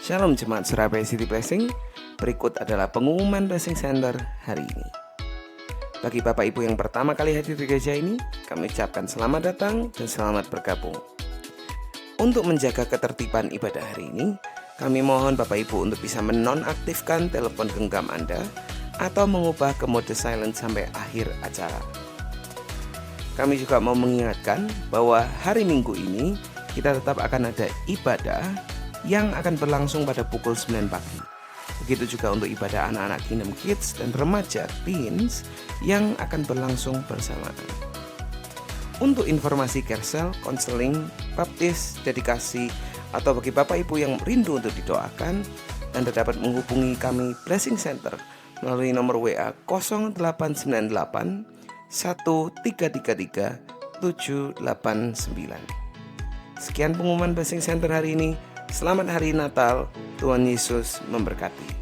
Shalom Jemaat Surabaya City Blessing. Berikut adalah pengumuman Blessing Center hari ini. Bagi Bapak Ibu yang pertama kali hadir di gereja ini, kami ucapkan selamat datang dan selamat bergabung. Untuk menjaga ketertiban ibadah hari ini, kami mohon Bapak Ibu untuk bisa menonaktifkan telepon genggam Anda atau mengubah ke mode silent sampai akhir acara. Kami juga mau mengingatkan bahwa hari Minggu ini kita tetap akan ada ibadah yang akan berlangsung pada pukul 9 pagi. Begitu juga untuk ibadah anak-anak Kingdom Kids dan remaja teens yang akan berlangsung bersamaan. Untuk informasi kersel, konseling, baptis, dedikasi, atau bagi Bapak Ibu yang rindu untuk didoakan, Anda dapat menghubungi kami Blessing Center melalui nomor WA 0898 1333 789. Sekian pengumuman Blessing Center hari ini. Selamat Hari Natal, Tuhan Yesus memberkati.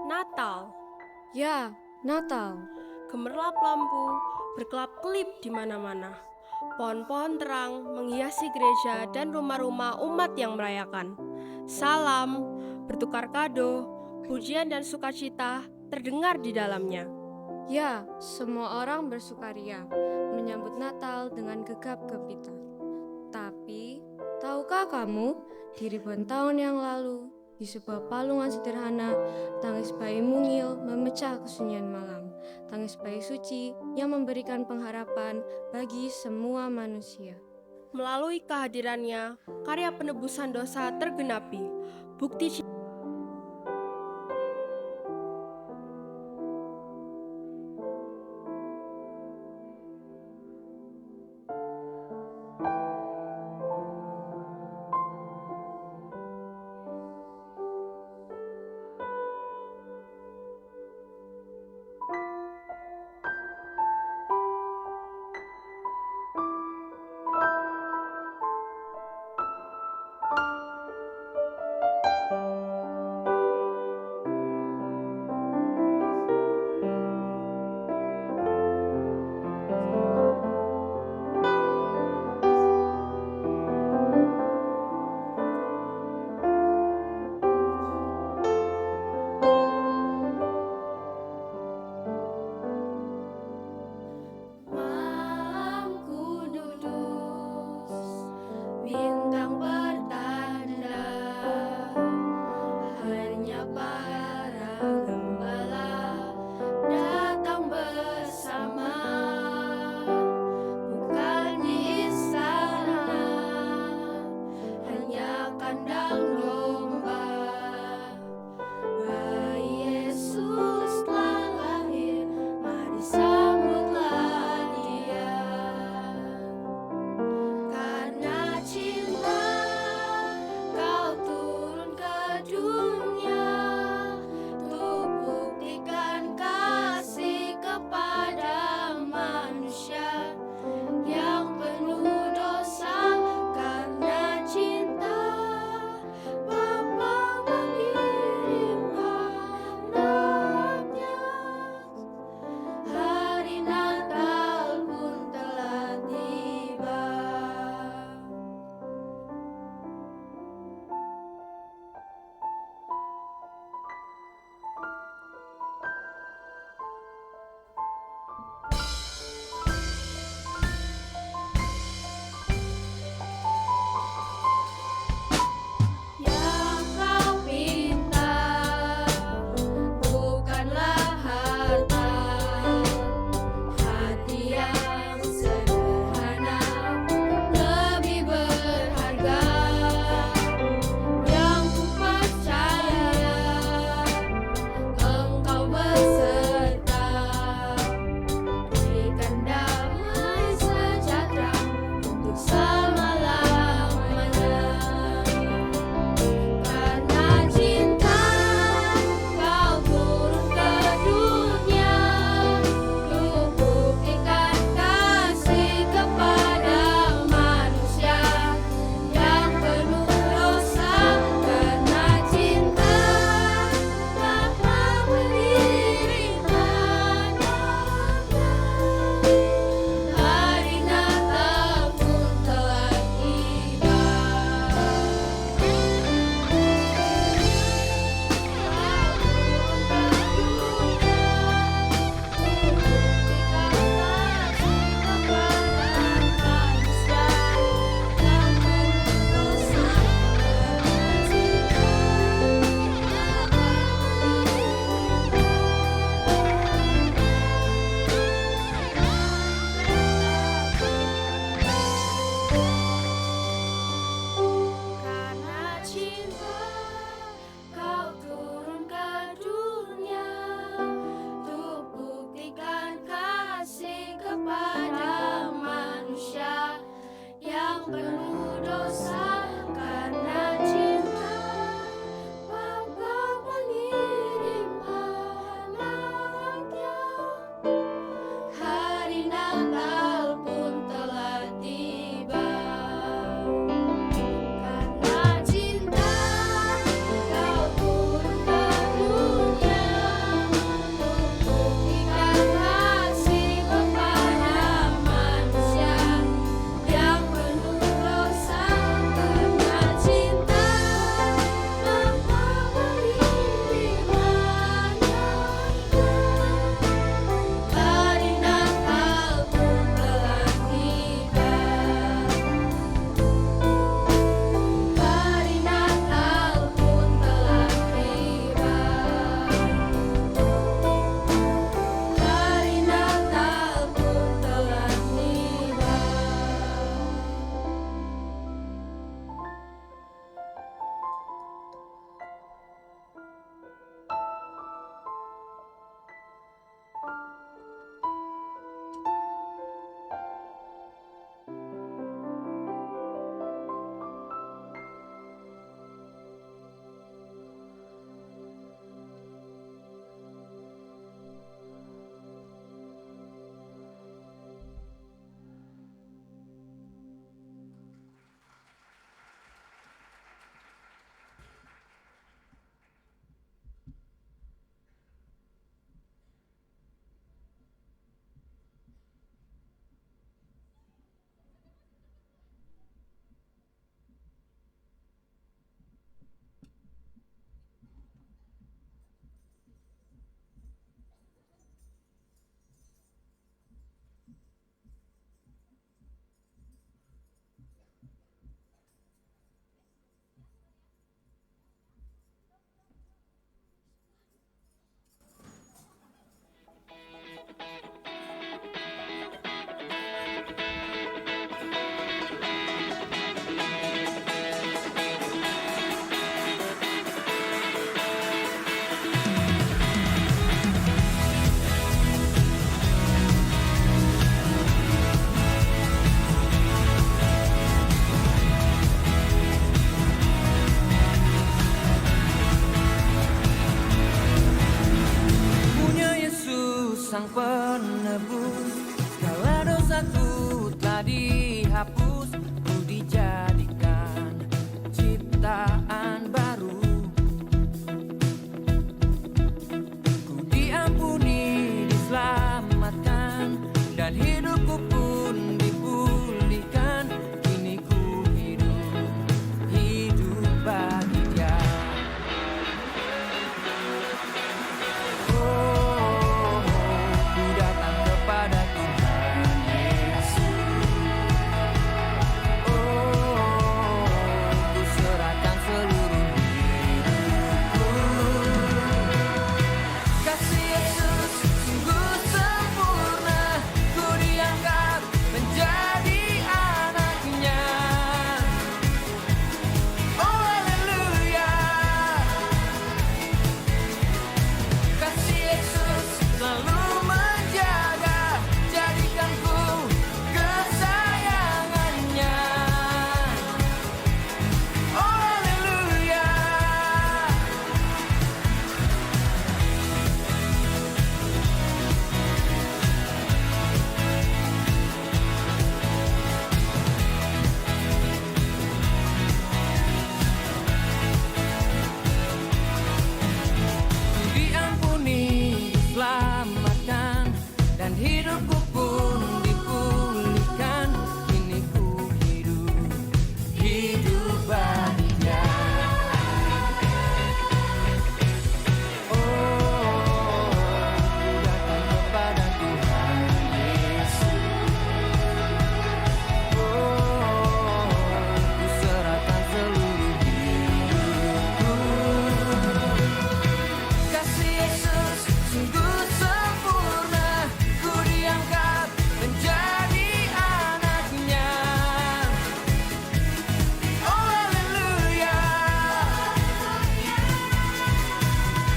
Natal, Ya, Natal. gemerlap lampu, berkelap-kelip di mana-mana. Pohon-pohon terang menghiasi gereja dan rumah-rumah umat yang merayakan. Salam, bertukar kado, pujian dan sukacita terdengar di dalamnya. Ya, semua orang bersukaria menyambut Natal dengan gegap gempita. Tapi, tahukah kamu, di ribuan tahun yang lalu, di sebuah palungan sederhana, tangis bayi mungil memecah kesunyian malam. Tangis bayi suci yang memberikan pengharapan bagi semua manusia. Melalui kehadirannya, karya penebusan dosa tergenapi. Bukti Sang penebus, segala dosaku telah dihapus. Ku dijadikan ciptaan baru. Ku diampuni, diselamatkan, dan hidupku pun dipulihkan. Kini ku hidup bagi Dia. Hidupku pun dipulihkan. Kini ku hidup bagi Dia. Oh, ku datang kepada Tuhan Yesus. Oh, ku serahkan seluruh hidupku. Kasih Yesus sungguh sempurna. Ku diangkat menjadi anaknya. Oh haleluya.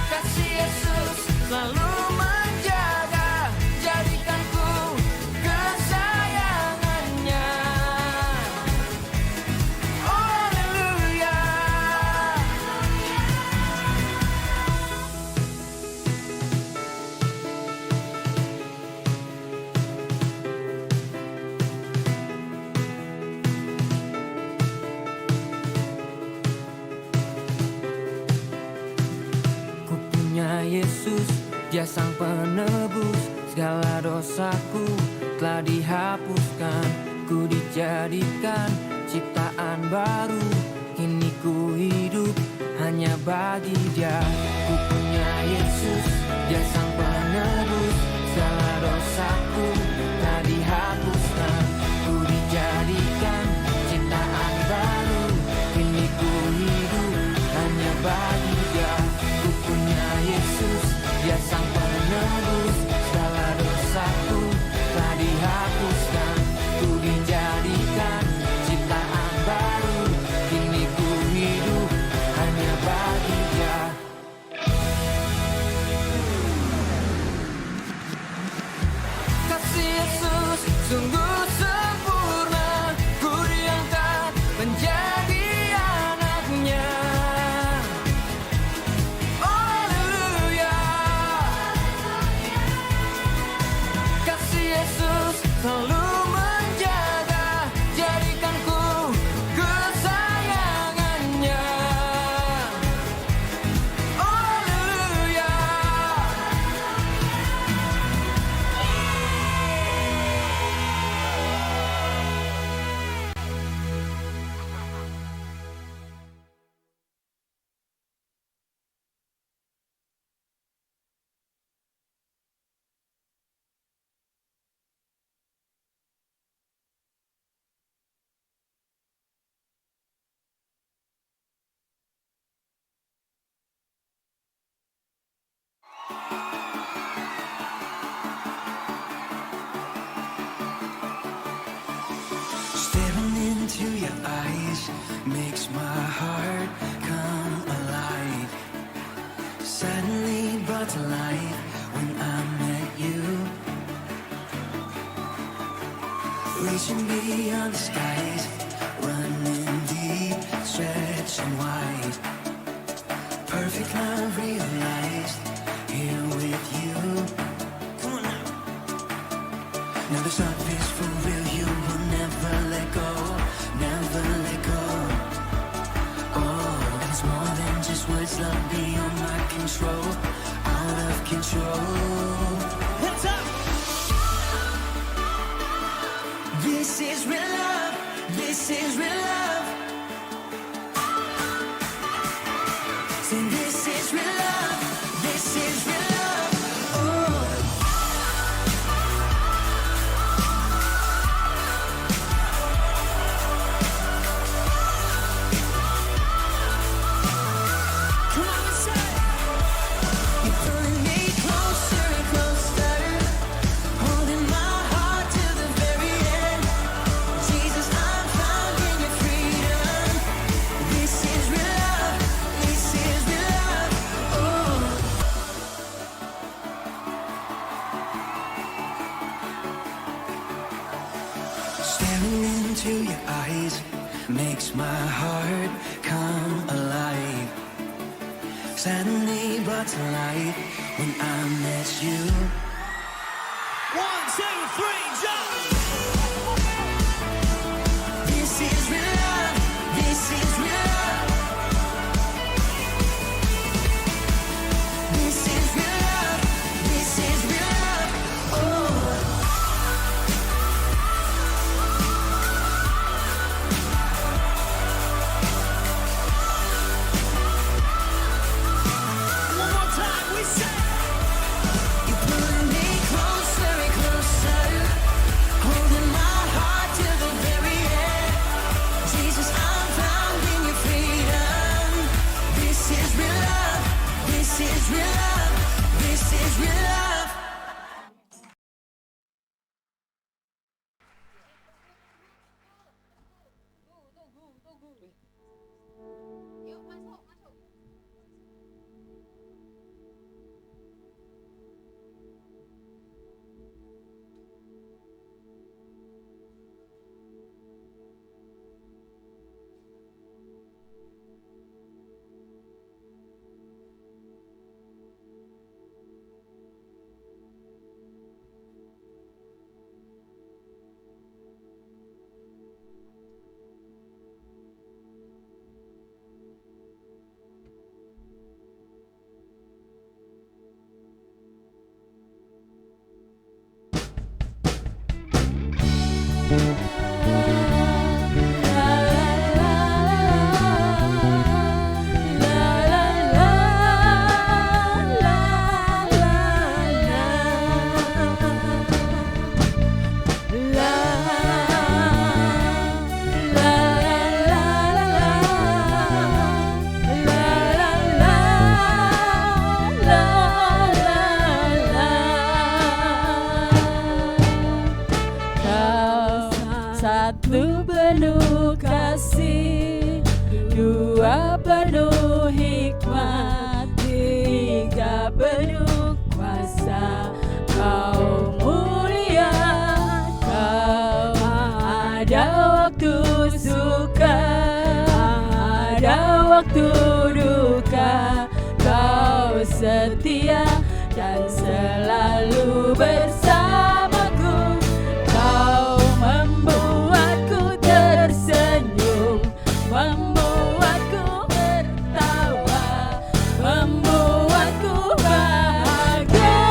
Kasih Yesus selalu menjaga, jadikanku kesayangannya. Oh haleluya. Ku punya Yesus, Dia sang penebus. Segala dosaku telah dihapuskan. Ku dijadikan ciptaan baru. Kini ku hidup hanya bagi Dia. Ku punya Yesus, Dia sang penebus. Segala dosaku telah dihapuskan. Ku dijadikan ciptaan baru. Kini ku hidup hanya bagi Dia. Ku punya Yesus, Dia sang penebus. Segala dosaku telah dihapuskan. Ku dijadikan ciptaan baru. Kini ku hidup hanya bagi Dia. Kasih Yesus sungguh sempurna. Ku diangkat menjadi anaknya. Oh haleluya. Kasih Yesus selalu menjaga, jadikanku kesayangannya. Oh haleluya. Staring into your eyes makes my heart come alive. Suddenly brought to life when I met you. Reaching beyond the skies, running deep, stretching wide. Perfect love realized here with you. Come on. this love is for real, you will never let go, never let go. Oh, and it's more than just words, love beyond my control, out of control. Hands up! This is real love, this is real love. Say this is real love, this is real love. Oh. Come on and say, you're pulling me closer and closer, holding my heart till the very end. Jesus, I'm found in your freedom. This is real love, this is real love. Oh. Staring into your eyes makes my heart come alive. Suddenly brought to life when I met you. 1, 2, 3, jump! This is real love, this is real love. This is real love, this is real love. Oh. One more time, we say, you're pulling me closer and closer, holding my heart till the very end. Jesus, I'm found in your freedom. This is real love, this is real love, this is real love. Satu penuh kasih, dua penuh hikmat, tiga penuh kuasa. Kau mulia, kau ada waktu suka, ada waktu duka. Kau setia dan selalu bersamaku. Kau membuatku tersenyum, membuatku tertawa, membuatku bahagia.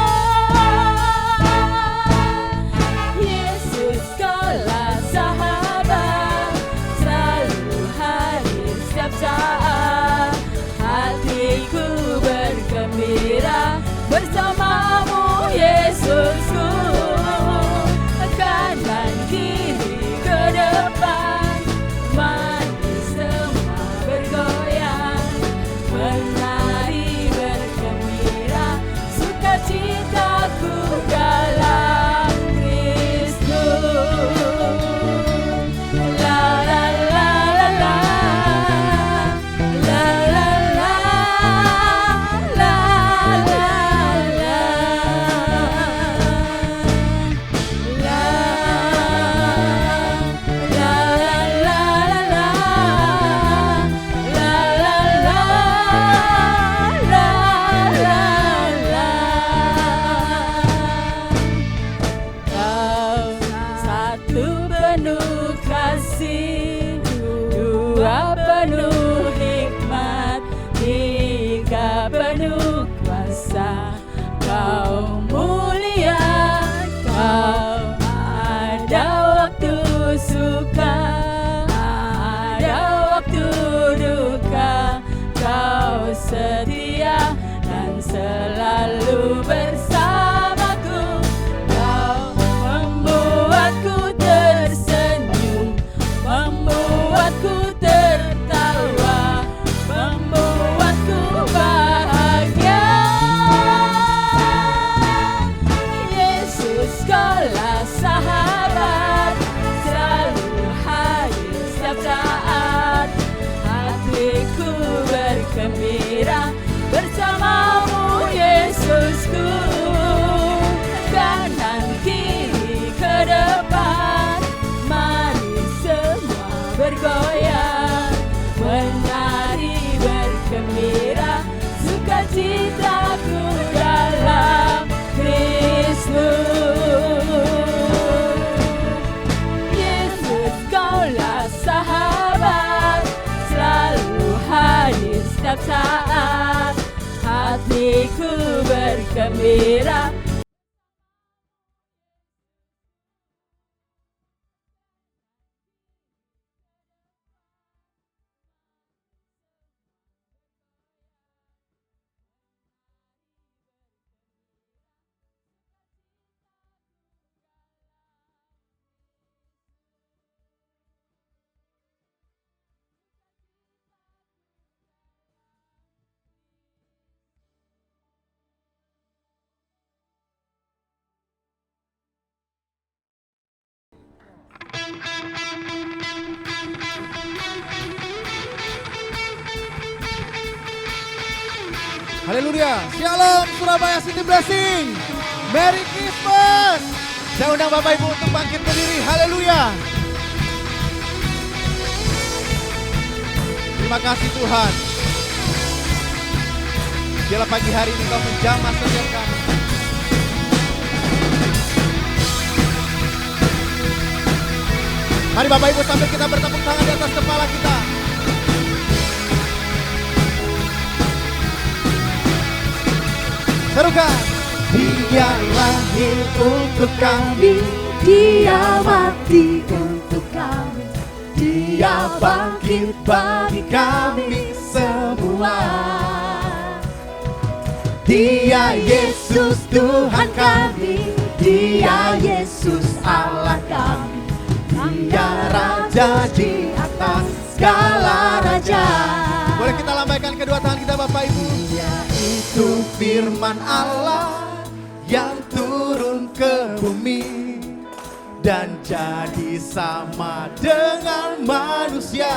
Yesus, kaulah sahabat, selalu hadir setiap saat. Hatiku bergembira bersamamu, Yesusku. cintaku dalam Kristus. Yesus, kaulah sahabat, selalu hadir setiap saat. Hatiku bergembira. Haleluya. Shalom Surabaya City Blessing. Merry Christmas. Saya undang Bapak Ibu untuk bangkit berdiri. Haleluya. Terima kasih Tuhan. Biarlah pagi hari ini Kau menjamah setiap kami. Mari Bapak Ibu sambil kita bertepuk tangan di atas kepala kita. Serukan. Dia lahir untuk kami, Dia mati untuk kami, Dia bangkit bagi kami semua. Dia Yesus Tuhan kami, Dia Yesus Allah kami, Dia Raja di atas segala raja. Boleh kita lambaikan kedua tangan kita Bapak Ibu. Dia itu firman Allah yang turun ke bumi dan jadi sama dengan manusia.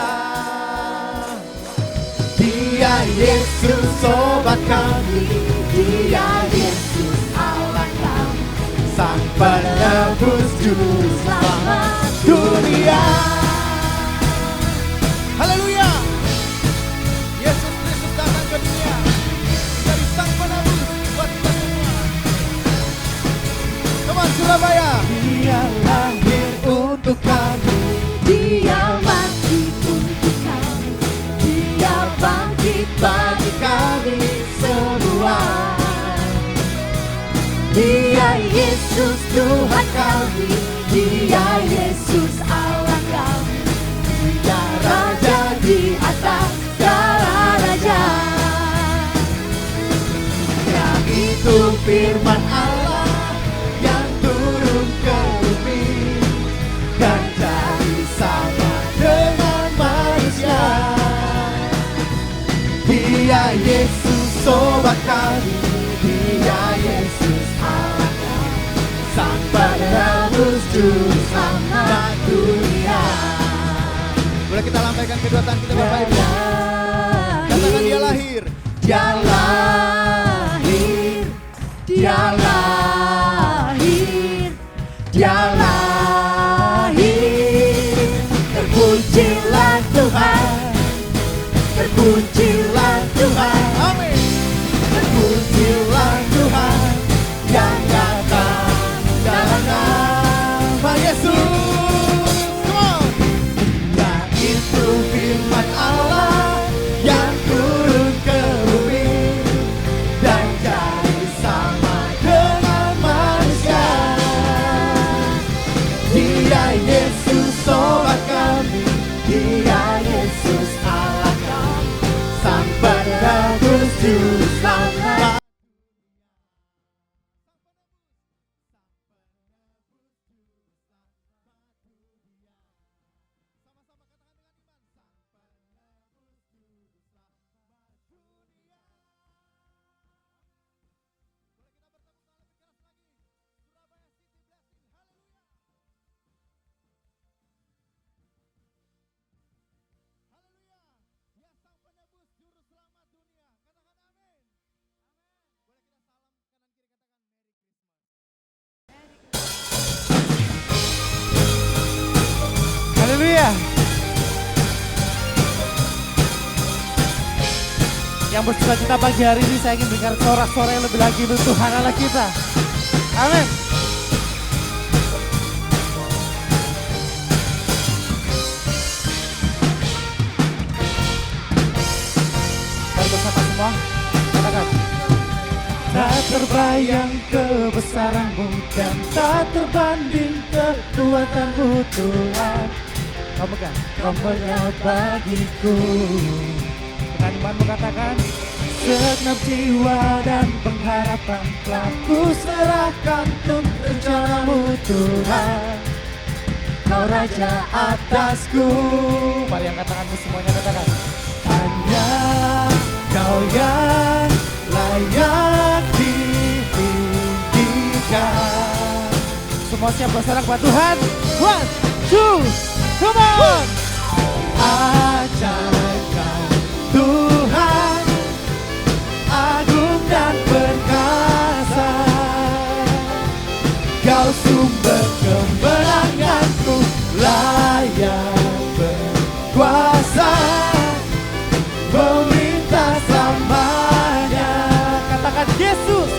Dia Yesus sobat kami, Dia Yesus Allah kami, Sang penebus juru selamat dunia. Haleluya. Yesus Kristus datang ke dunia jadi Sang penebus buat kita semua. Come on Surabaya. Dia lahir untuk kami, Dia mati untuk kami, Dia bangkit bagi kami semua. Dia Yesus Tuhan kami, Dia Yesus Allah kami, Dia Raja di atas segala raja. Dia itu firman Allah yang turun ke bumi dan jadi sama dengan manusia. Dia Yesus sobat kami, Dia Yesus Allah kami, Sang penebus juru selamat dunia. Boleh kita lambaikan kedua tangan kita Bapak Ibu. Katakan Dia lahir. Dia lahir. Dia lahir. Dia lahir. Terpujilah Tuhan. Terpujilah Tuhan. Amin. Terpujilah Tuhan yang datang dalam nama Yesus. Come on. Dia itu firman Allah yang turun ke bumi dan jadi sama dengan manusia. Yang bersuka cita pagi hari ini saya ingin dengar sorak-sorai yang lebih lagi untuk Tuhan Allah kita. Amin. Mari bersama semua katakan. Tak terbayang kebesaranmu dan tak terbanding kekuatanmu Tuhan. Kau menyerah bagiku. Dengan imanmu katakan. Segenap jiwa dan pengharapan telah ku serahkan untuk rencanamu Tuhan. Kau Raja atasku. Mari angkat tanganmu semuanya katakan. Hanya Kau yang layak ditinggikan. Semua siap berserah kepada Tuhan. 1, 2, come on. Ajaib Kau Tuhan, agung dan perkasa. Kau sumber kemenanganku, layak berkuasa, memerintah selamanya. Katakan Yesus,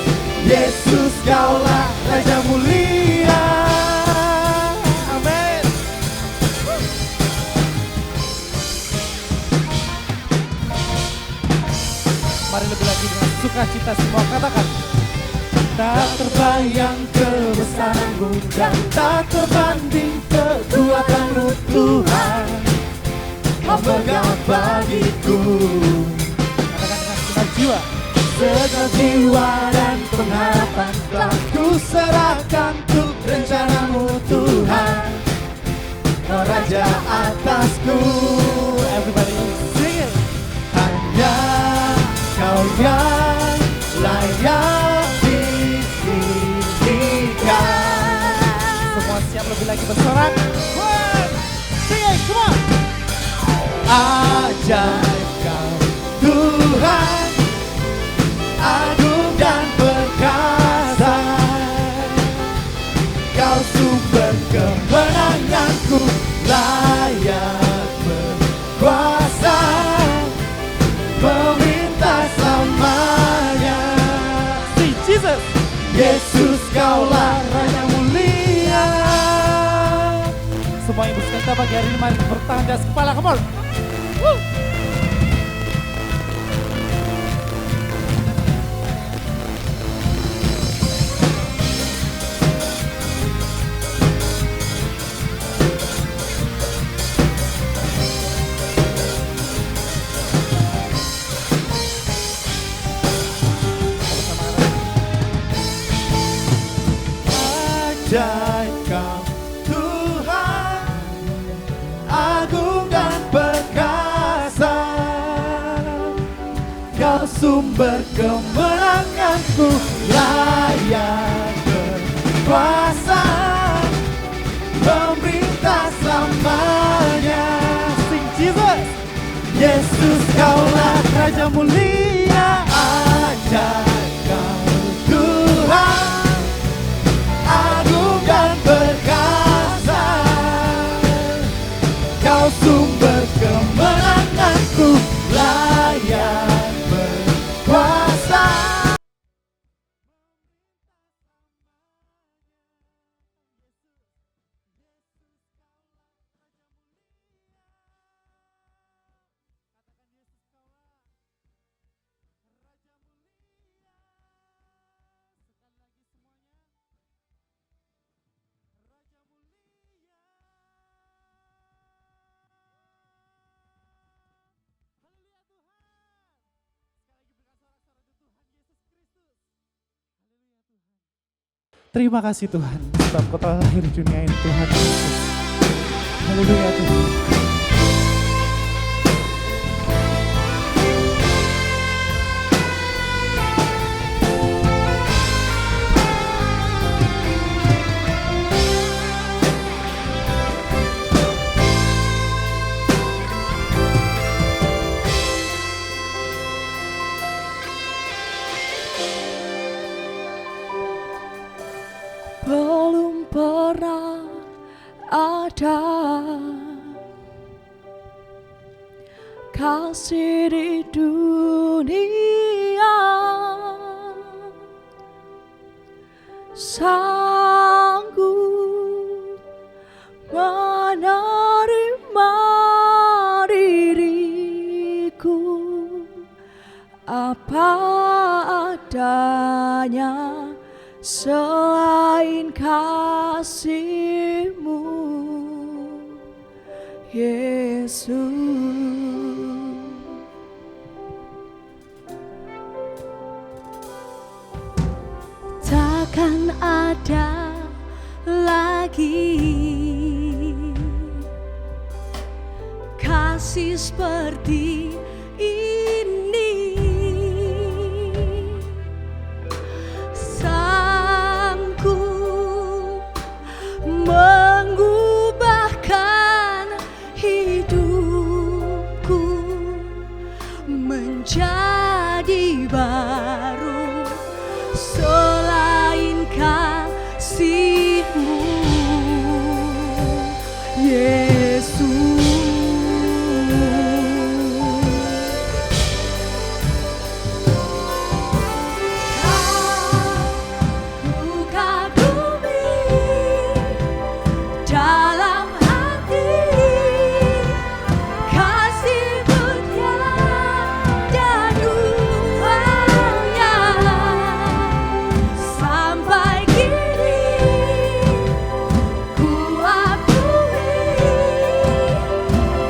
Yesus Kaulah Raja mulia. Amin. Mari lebih lagi dengan sukacita semua katakan. Tak terbayang kebesaranmu dan tak terbanding kekuatanmu Tuhan. Kau megah bagiku. Katakan dengan segenap jiwa. Segenap jiwa dan pengharapan telah ku serahkan untuk rencanamu Tuhan. Kau Raja atasku. Everybody sing it. Hanya Kau yang layak ditinggikan. Semua siap lebih lagi bersorak. Sing it, come on. Ajaib Kau Tuhan, agung dan perkasa. Kau sumber kemenanganku, layak berkuasa, memerintah selamanya. Sing Jesus, Yesus Kaulah Raja mulia. Semua yang bersuka cita pagi hari ini mari bertahan di atas kepala, come on. Ajaib Kau Tuhan, agung dan perkasa. Kau sumber kemenanganku, layak berkuasa, memerintah selamanya. Sing Jesus, Yesus Kaulah Raja mulia. Ajaib Kau Tuhan, agung dan perkasa. Kau sumber kemenanganku, layak berkuasa. Terima kasih Tuhan, sebab Kau telah lahir di dunia ini Tuhan Yesus. Haleluya Tuhan. Belum pernah ada kasih di dunia, sanggup menerima diriku apa adanya, selain kasih-Mu, Yesus. Takkan ada lagi kasih seperti ini, sanggup mengubahkan hidupku menjadi baru, selain kasih-Mu, Yesus. Aku kagumi dalam hati kasih-Mu tiada duanya, sampai kini ku akui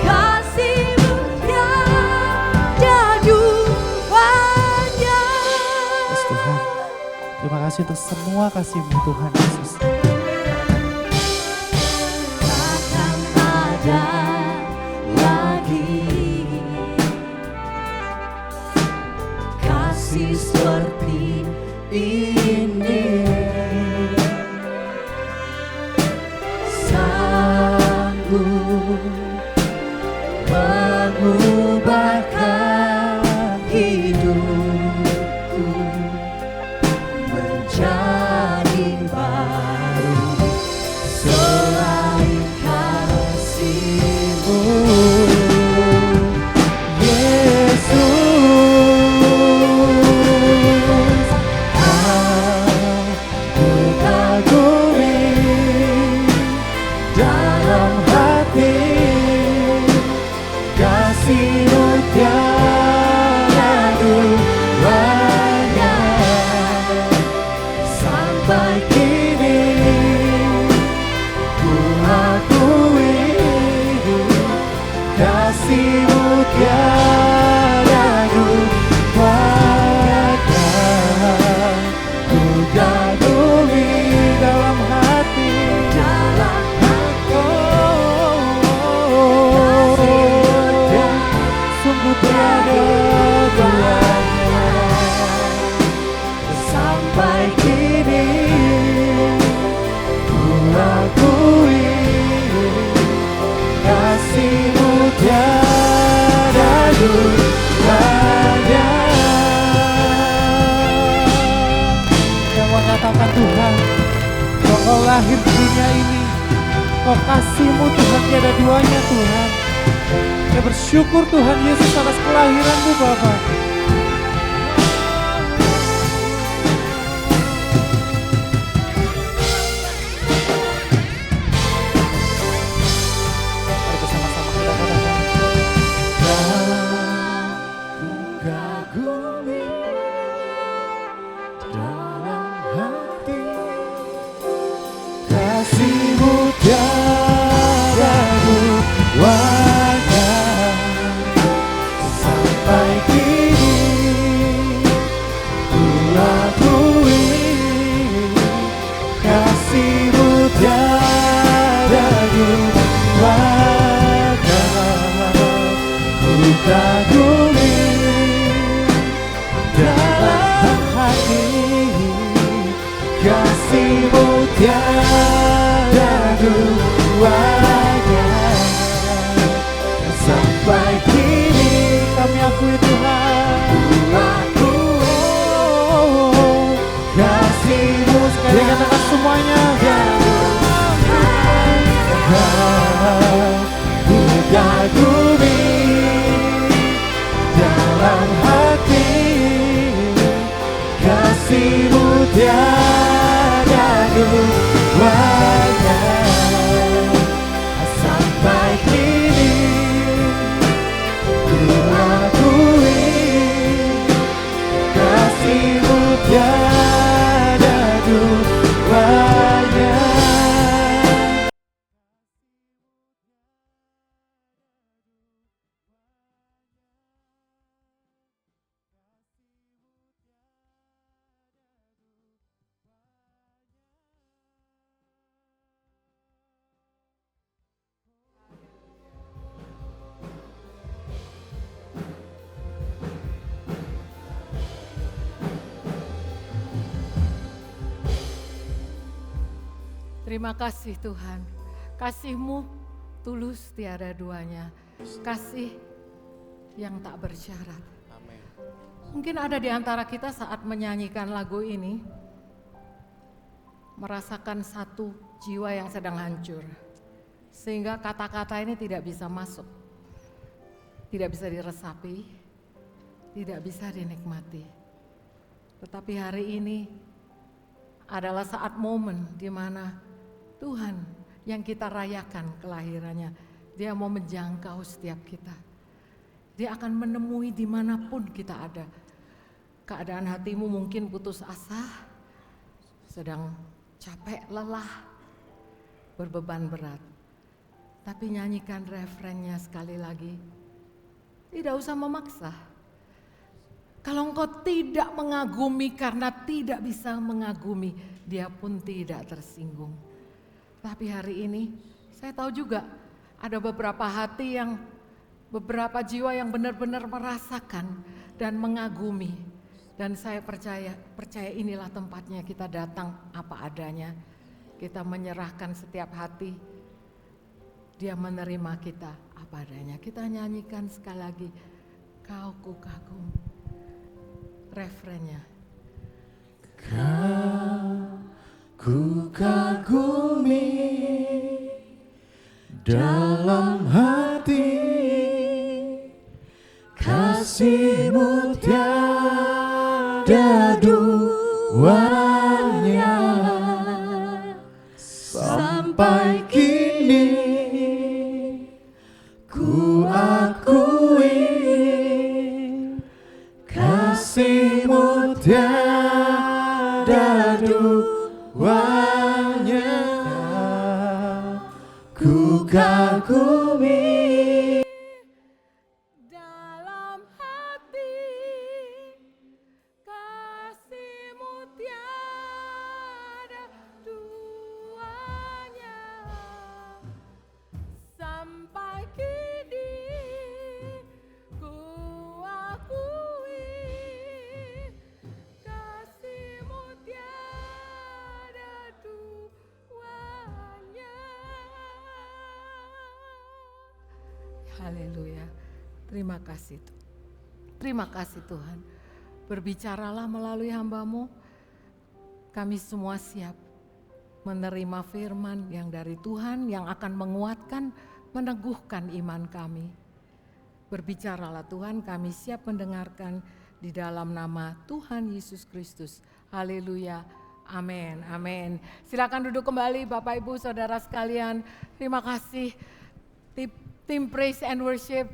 kasih-Mu tiada duanya. Yes, Tuhan. Terima kasih untuk semua kasih-Mu Tuhan Yesus. Takkan ada lagi kasih seperti ini, sanggup mengubahkan hidupku menjadi baru, selain kasih-Mu, Yesus. Aku kagumi dalam hati kasih-Mu tiada duanya, sampai kini ku akui kasih-Mu tiada duanya. Ku kagumi dalam hati, sungguh tiada duanya, sampai kini ku akui kasih-Mu tiada duanya. Yang mengatakan Tuhan, Kau lahir di dunia ini, Kau kasih-Mu Tuhan tiada duanya Tuhan. Saya bersyukur Tuhan Yesus atas kelahiran-Mu Bapa. Mari bersama-sama kita katakan, Kagumi dalam hati kasih-Mu tiada duanya, sampai kini ku akui kasih-Mu tiada duanya. Ku kagumi dalam hati kasih-Mu tiada duanya, sampai kini kami akui Tuhan, kasih-Mu. Sekali katakan semuanya, ku kagumi Terima kasih Tuhan, kasih-Mu tulus tiada duanya, kasih yang tak bersyarat. Mungkin ada di antara kita saat menyanyikan lagu ini, merasakan satu jiwa yang sedang hancur, sehingga kata-kata ini tidak bisa masuk, tidak bisa diresapi, tidak bisa dinikmati. Tetapi hari ini adalah saat momen di mana Tuhan yang kita rayakan kelahirannya, Dia mau menjangkau setiap kita. Dia akan menemui dimanapun kita ada. Keadaan hatimu mungkin putus asa, sedang capek, lelah, berbeban berat. Tapi nyanyikan refrennya sekali lagi. Tidak usah memaksa. Kalau engkau tidak mengagumi karena tidak bisa mengagumi, Dia pun tidak tersinggung. Tapi hari ini saya tahu juga ada beberapa hati yang, beberapa jiwa yang benar-benar merasakan dan mengagumi. Dan saya percaya inilah tempatnya kita datang apa adanya. Kita menyerahkan setiap hati, Dia menerima kita apa adanya. Kita nyanyikan sekali lagi, Kau ku kagum. Refrennya. Ku kagumi dalam hati, kasih-Mu tiada duanya. Sampai kini ku akui, kasih-Mu tiada duanya. Ku kagumi Dalam hati, kasih-Mu tiada duanya. Sampai kini ku akui, kasih-Mu tiada duanya. Haleluya. Terima kasih Tuhan. Terima kasih Tuhan. Berbicaralah melalui hamba-Mu. Kami semua siap menerima firman yang dari Tuhan yang akan menguatkan, meneguhkan iman kami. Berbicaralah Tuhan, kami siap mendengarkan di dalam nama Tuhan Yesus Kristus. Haleluya. Amin. Amin. Silakan duduk kembali Bapak Ibu Saudara sekalian. Terima kasih tim Praise and Worship.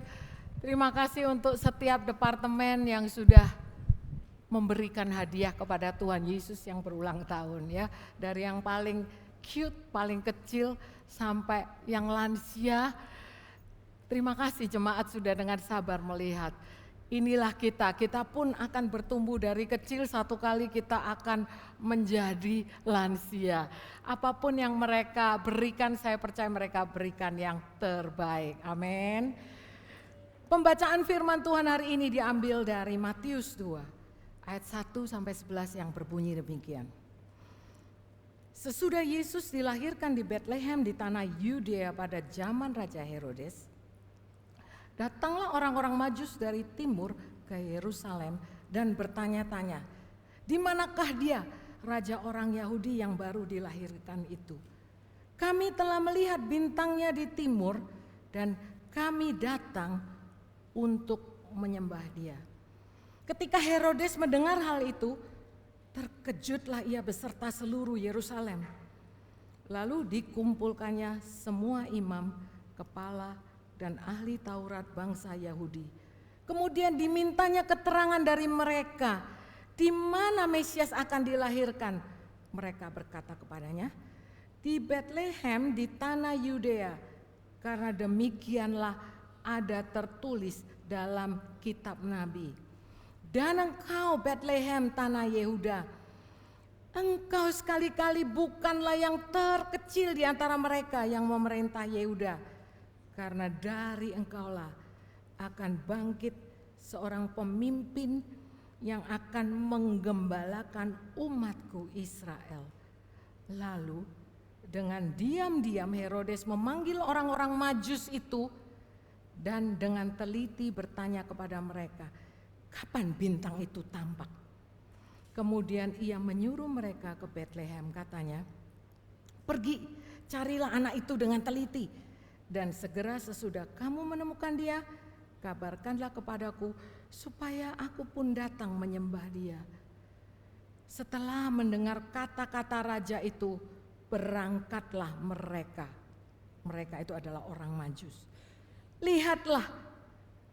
Terima kasih untuk setiap departemen yang sudah memberikan hadiah kepada Tuhan Yesus yang berulang tahun ya. Dari yang paling cute, paling kecil sampai yang lansia. Terima kasih jemaat sudah dengan sabar melihat. Inilah kita pun akan bertumbuh dari kecil, satu kali kita akan menjadi lansia. Apapun yang mereka berikan, saya percaya mereka berikan yang terbaik. Amin. Pembacaan firman Tuhan hari ini diambil dari Matius 2, ayat 1 sampai 11 yang berbunyi demikian. Sesudah Yesus dilahirkan di Bethlehem di tanah Yudea pada zaman Raja Herodes, datanglah orang-orang Majus dari timur ke Yerusalem dan bertanya-tanya, di manakah dia, raja orang Yahudi yang baru dilahirkan itu? Kami telah melihat bintangnya di timur dan kami datang untuk menyembah dia. Ketika Herodes mendengar hal itu, terkejutlah ia beserta seluruh Yerusalem. Lalu dikumpulkannya semua imam, kepala, dan ahli Taurat bangsa Yahudi. Kemudian dimintanya keterangan dari mereka, di mana Mesias akan dilahirkan. Mereka berkata kepadanya, di Bethlehem di tanah Yudea, karena demikianlah ada tertulis dalam kitab Nabi. Dan engkau Bethlehem tanah Yehuda, engkau sekali-kali bukanlah yang terkecil di antara mereka yang memerintah Yehuda. Karena dari engkaulah akan bangkit seorang pemimpin yang akan menggembalakan umatku Israel. Lalu Dengan diam-diam Herodes memanggil orang-orang Majus itu dan dengan teliti bertanya kepada mereka, kapan bintang itu tampak? Kemudian ia menyuruh mereka ke Betlehem, katanya, pergi carilah anak itu dengan teliti, dan segera sesudah kamu menemukan dia, kabarkanlah kepadaku supaya aku pun datang menyembah dia. Setelah mendengar kata-kata raja itu, berangkatlah mereka. Mereka itu adalah orang Majus. Lihatlah,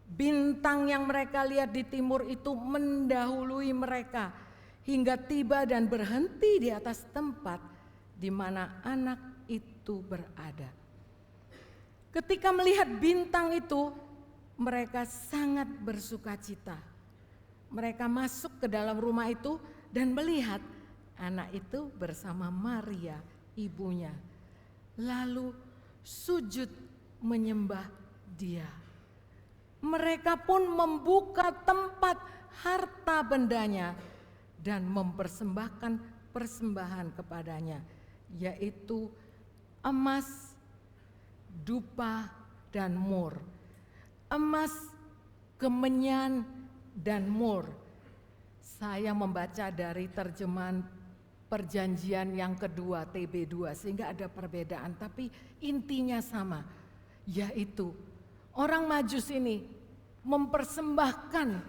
bintang yang mereka lihat di timur itu mendahului mereka hingga tiba dan berhenti di atas tempat di mana anak itu berada. Ketika melihat bintang itu, mereka sangat bersukacita. Mereka masuk ke dalam rumah itu dan melihat anak itu bersama Maria, ibunya. Lalu sujud menyembah dia. Mereka pun membuka tempat harta bendanya dan mempersembahkan persembahan kepadanya, yaitu emas, dupa, dan mur. Emas, kemenyan, dan mur. Saya membaca dari terjemahan Perjanjian yang kedua, TB2, sehingga ada perbedaan, tapi intinya sama, yaitu orang Majus ini mempersembahkan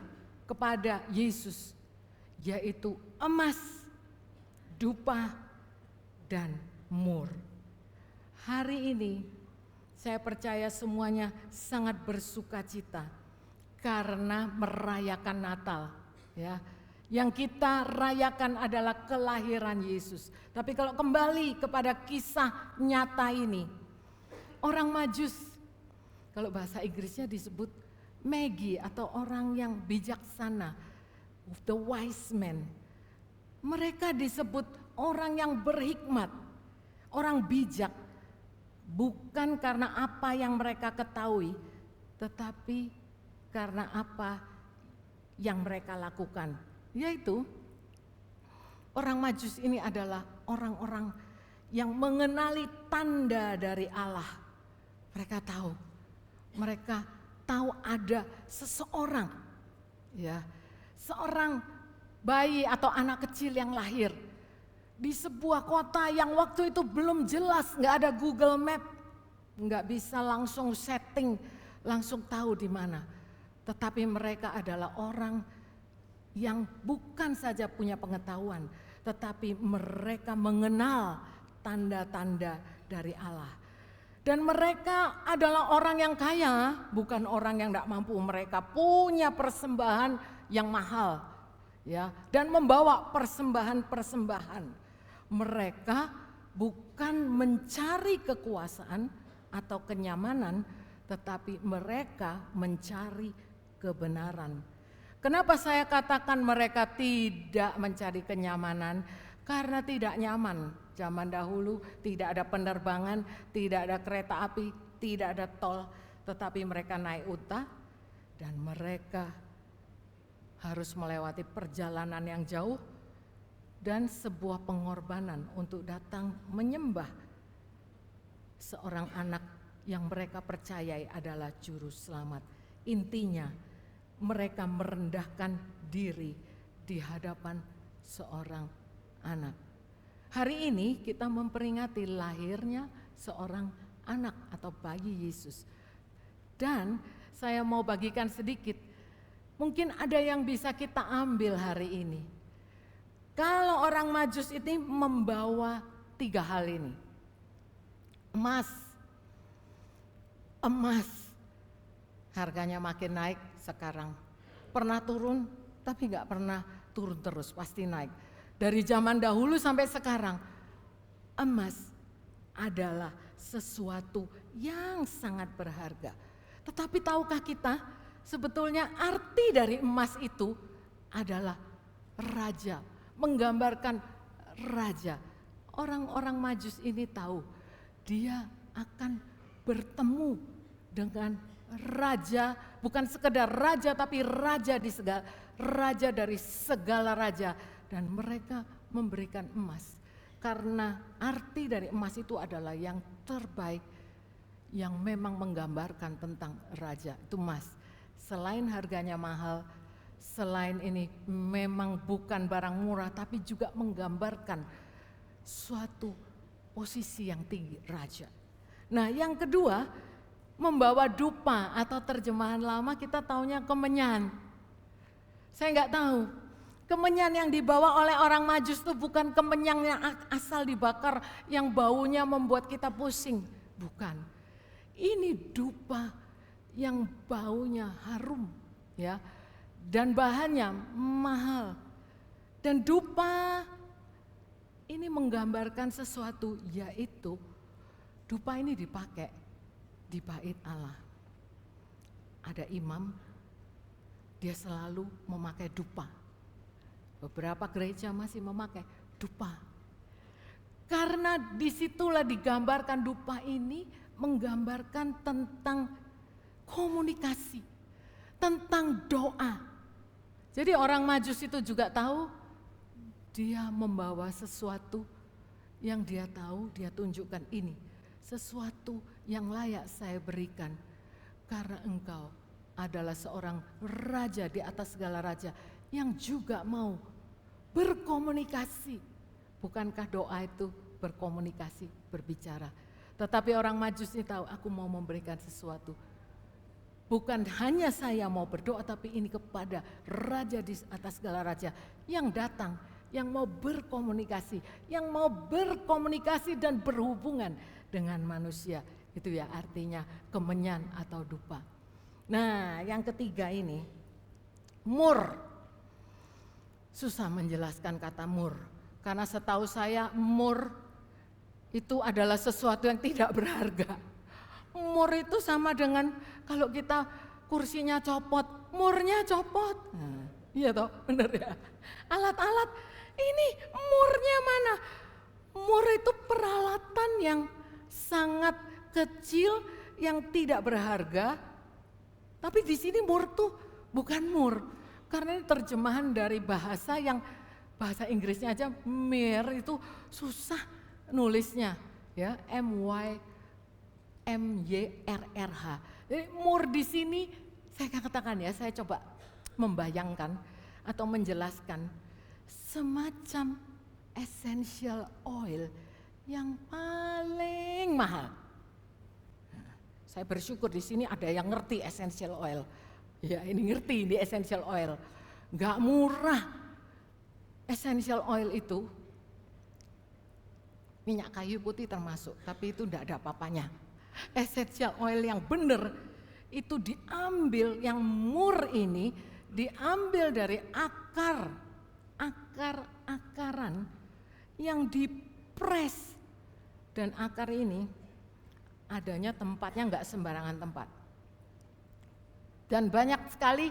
kepada Yesus, yaitu emas, dupa, dan mur. Hari ini saya percaya semuanya sangat bersukacita karena merayakan Natal, ya. Yang kita rayakan adalah kelahiran Yesus. Tapi kalau kembali kepada kisah nyata ini, orang Majus, kalau bahasa Inggrisnya disebut magi atau orang yang bijaksana, the wise man. Mereka disebut orang yang berhikmat, orang bijak, bukan karena apa yang mereka ketahui, tetapi karena apa yang mereka lakukan. Yaitu orang Majus ini adalah orang-orang yang mengenali tanda dari Allah. Mereka tahu ada seseorang, ya, seorang bayi atau anak kecil yang lahir di sebuah kota yang waktu itu belum jelas, nggak ada Google Map, nggak bisa langsung setting, langsung tahu di mana. Tetapi mereka adalah orang yang bukan saja punya pengetahuan, tetapi mereka mengenal tanda-tanda dari Allah. Dan mereka adalah orang yang kaya, bukan orang yang tidak mampu. Mereka punya persembahan yang mahal, ya, dan membawa persembahan-persembahan. Mereka bukan mencari kekuasaan atau kenyamanan, tetapi mereka mencari kebenaran. Kenapa saya katakan mereka tidak mencari kenyamanan? Karena tidak nyaman. Zaman dahulu tidak ada penerbangan, tidak ada kereta api, tidak ada tol, tetapi mereka naik unta dan mereka harus melewati perjalanan yang jauh dan sebuah pengorbanan untuk datang menyembah seorang anak yang mereka percayai adalah juru selamat. Intinya, mereka merendahkan diri di hadapan seorang anak. Hari ini kita memperingati lahirnya seorang anak atau bayi Yesus. Dan saya mau bagikan sedikit, mungkin ada yang bisa kita ambil hari ini. Kalau orang Majus ini membawa 3 hal ini. Emas, harganya makin naik sekarang. Pernah turun, tapi gak pernah turun terus, pasti naik. Dari zaman dahulu sampai sekarang, emas adalah sesuatu yang sangat berharga. Tetapi tahukah kita, sebetulnya arti dari emas itu adalah raja, menggambarkan raja. Orang-orang Majus ini tahu, dia akan bertemu dengan raja, bukan sekedar raja tapi raja dari segala raja, dan mereka memberikan emas. Karena arti dari emas itu adalah yang terbaik, yang memang menggambarkan tentang raja, itu emas. Selain harganya mahal, selain ini memang bukan barang murah, tapi juga menggambarkan suatu posisi yang tinggi, raja. Nah yang kedua, membawa dupa atau terjemahan lama kita taunya kemenyan. Saya nggak tahu, kemenyan yang dibawa oleh orang Majus itu bukan kemenyan yang asal dibakar, yang baunya membuat kita pusing. Bukan, ini dupa yang baunya harum, ya, dan bahannya mahal. Dan dupa ini menggambarkan sesuatu, yaitu dupa ini dipakai di bait Allah. Ada imam, dia selalu memakai dupa. Beberapa gereja masih memakai dupa. Karena disitulah digambarkan dupa ini menggambarkan tentang komunikasi, tentang doa. Jadi orang Majus itu juga tahu dia membawa sesuatu yang dia tahu, dia tunjukkan ini. Sesuatu yang layak saya berikan karena engkau adalah seorang raja di atas segala raja yang juga mau berkomunikasi. Bukankah doa itu berkomunikasi, berbicara? Tetapi orang Majus ini tahu, aku mau memberikan sesuatu. Bukan hanya saya mau berdoa, tapi ini kepada raja di atas segala raja yang datang, yang mau berkomunikasi, dan berhubungan dengan manusia. Itu ya artinya kemenyan atau dupa. Nah yang ketiga ini, mur. Susah menjelaskan kata mur, karena setahu saya mur itu adalah sesuatu yang tidak berharga. Mur itu sama dengan kalau kita kursinya copot, murnya copot. Nah, iya toh, benar ya. Alat-alat ini murnya mana? Mur itu peralatan yang sangat kecil yang tidak berharga. Tapi di sini mur tuh bukan mur, karena ini terjemahan dari bahasa yang bahasa Inggrisnya aja mir itu susah nulisnya, ya, MYRRH. Jadi mur di sini saya katakan ya, saya coba membayangkan atau menjelaskan semacam essential oil yang paling mahal. Saya bersyukur di sini ada yang ngerti essential oil. Ya ini ngerti ini essential oil. Gak murah. Essential oil itu minyak kayu putih termasuk, tapi itu enggak ada apa-apanya. Essential oil yang benar itu diambil, yang mur ini diambil dari akaran yang dipres. Dan akar ini adanya tempatnya enggak sembarangan tempat. Dan banyak sekali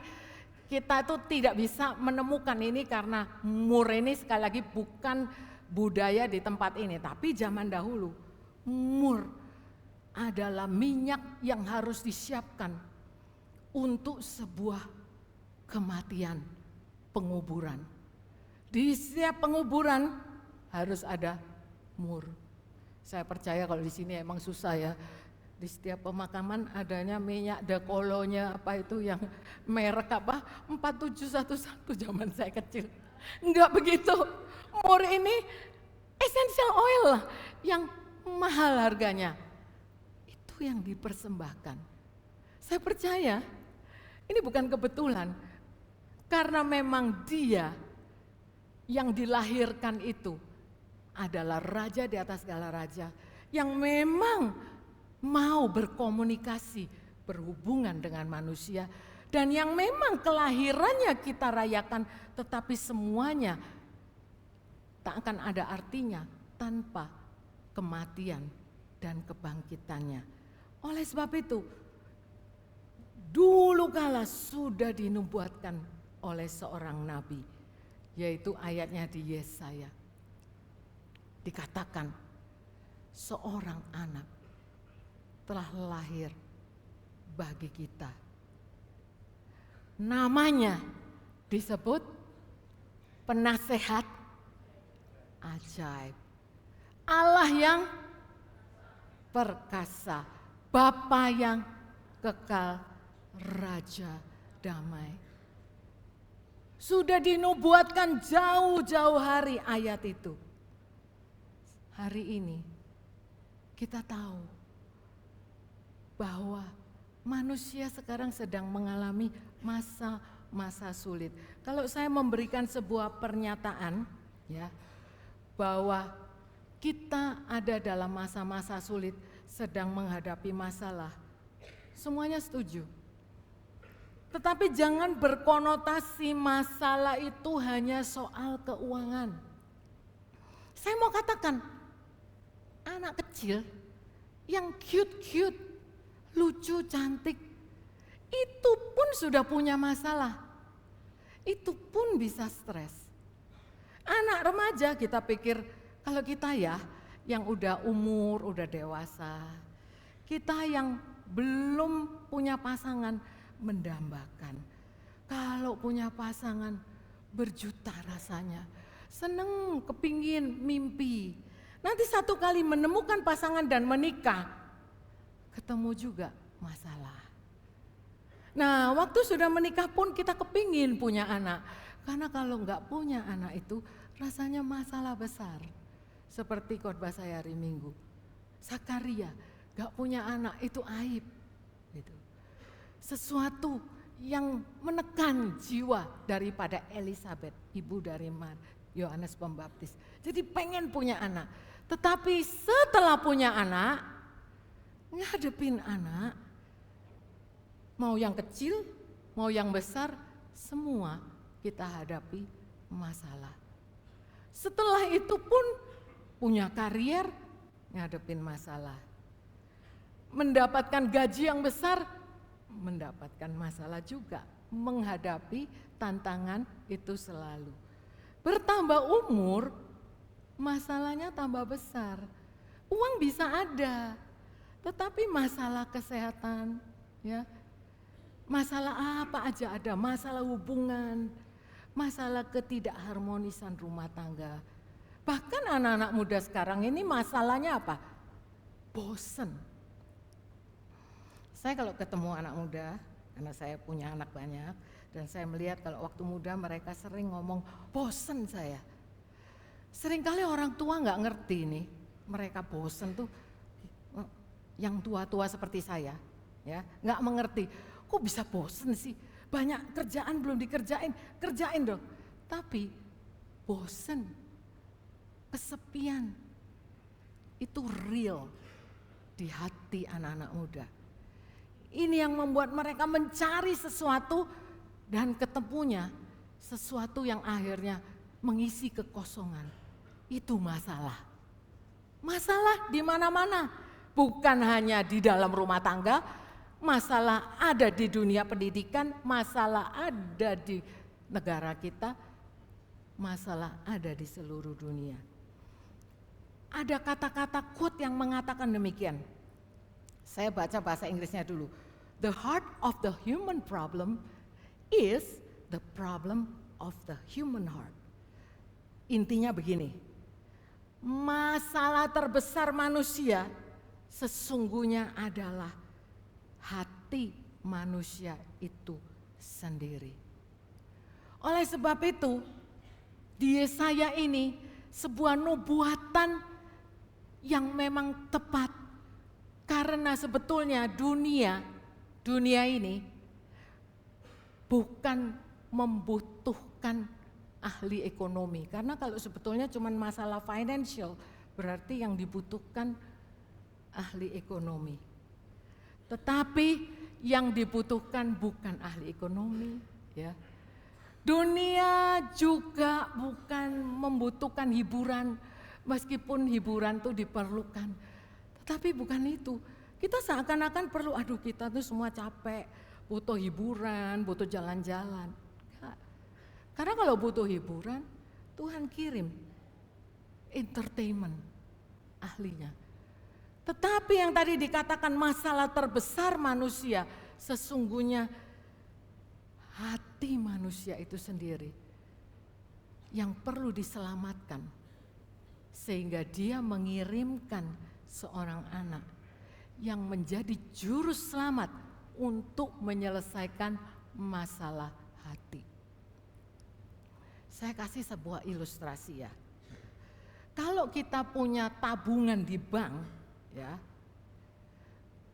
kita itu tidak bisa menemukan ini karena mur ini sekali lagi bukan budaya di tempat ini. Tapi zaman dahulu mur adalah minyak yang harus disiapkan untuk sebuah kematian, penguburan. Di setiap penguburan harus ada mur. Saya percaya kalau di sini emang susah ya. Di setiap pemakaman adanya minyak dekolonya apa itu yang merek apa 4711 zaman saya kecil. Enggak begitu. Mur ini essential oil lah yang mahal harganya. Itu yang dipersembahkan. Saya percaya ini bukan kebetulan. Karena memang dia yang dilahirkan itu adalah raja di atas segala raja yang memang mau berkomunikasi, berhubungan dengan manusia, dan yang memang kelahirannya kita rayakan, tetapi semuanya tak akan ada artinya tanpa kematian dan kebangkitannya. Oleh sebab itu, dulu kala sudah dinubuatkan oleh seorang nabi, yaitu ayatnya di Yesaya. Dikatakan seorang anak telah lahir bagi kita. Namanya disebut penasehat ajaib. Allah yang perkasa, Bapa yang kekal, Raja damai. Sudah dinubuatkan jauh-jauh hari ayat itu. Hari ini kita tahu bahwa manusia sekarang sedang mengalami masa-masa sulit. Kalau saya memberikan sebuah pernyataan ya, bahwa kita ada dalam masa-masa sulit, sedang menghadapi masalah, semuanya setuju. Tetapi jangan berkonotasi masalah itu hanya soal keuangan. Saya mau katakan, anak kecil yang cute-cute, lucu, cantik, itu pun sudah punya masalah. Itu pun bisa stres. Anak remaja kita pikir, kalau kita ya yang udah umur, udah dewasa, kita yang belum punya pasangan mendambakan. Kalau punya pasangan berjuta rasanya, seneng, kepingin, mimpi. Nanti satu kali menemukan pasangan dan menikah, ketemu juga masalah. Nah, waktu sudah menikah pun kita kepingin punya anak. Karena kalau nggak punya anak itu rasanya masalah besar. Seperti khotbah saya hari Minggu. Zakaria nggak punya anak itu aib. Gitu. Sesuatu yang menekan jiwa daripada Elizabeth, ibu dari Yohanes Pembaptis. Jadi pengen punya anak. Tetapi setelah punya anak, ngadepin anak, mau yang kecil, mau yang besar, semua kita hadapi masalah. Setelah itu pun punya karier, ngadepin masalah. Mendapatkan gaji yang besar, mendapatkan masalah juga. Menghadapi tantangan itu selalu. Bertambah umur, masalahnya tambah besar. Uang bisa ada, tetapi masalah kesehatan, ya, masalah apa aja ada, masalah hubungan, masalah ketidakharmonisan rumah tangga. Bahkan anak-anak muda sekarang ini masalahnya apa? Bosen. Saya kalau ketemu anak muda, karena saya punya anak banyak, dan saya melihat kalau waktu muda mereka sering ngomong, bosen saya. Seringkali orang tua nggak ngerti nih, mereka bosen tuh, yang tua-tua seperti saya, ya nggak mengerti. Kok bisa bosen sih? Banyak kerjaan belum dikerjain, kerjain dong. Tapi bosen, kesepian, itu real di hati anak-anak muda. Ini yang membuat mereka mencari sesuatu dan ketemunya sesuatu yang akhirnya mengisi kekosongan. Itu masalah. Masalah di mana-mana, bukan hanya di dalam rumah tangga, masalah ada di dunia pendidikan, masalah ada di negara kita, masalah ada di seluruh dunia. Ada kata-kata quote yang mengatakan demikian. Saya baca bahasa Inggrisnya dulu. The heart of the human problem is the problem of the human heart. Intinya begini, masalah terbesar manusia sesungguhnya adalah hati manusia itu sendiri. Oleh sebab itu, di Yesaya ini sebuah nubuatan yang memang tepat. Karena sebetulnya dunia ini bukan membutuhkan ahli ekonomi. Karena kalau sebetulnya cuma masalah financial, berarti yang dibutuhkan ahli ekonomi. Tetapi yang dibutuhkan bukan ahli ekonomi, ya. Dunia juga bukan membutuhkan hiburan, meskipun hiburan itu diperlukan. Tetapi bukan itu. Kita seakan-akan perlu, aduh kita tuh semua capek, butuh hiburan, butuh jalan-jalan. Karena kalau butuh hiburan, Tuhan kirim entertainment ahlinya. Tetapi yang tadi dikatakan masalah terbesar manusia, sesungguhnya hati manusia itu sendiri yang perlu diselamatkan. sehingga dia mengirimkan seorang anak yang menjadi juru selamat untuk menyelesaikan masalah hati. Saya kasih sebuah ilustrasi ya. Kalau kita punya tabungan di bank, ya,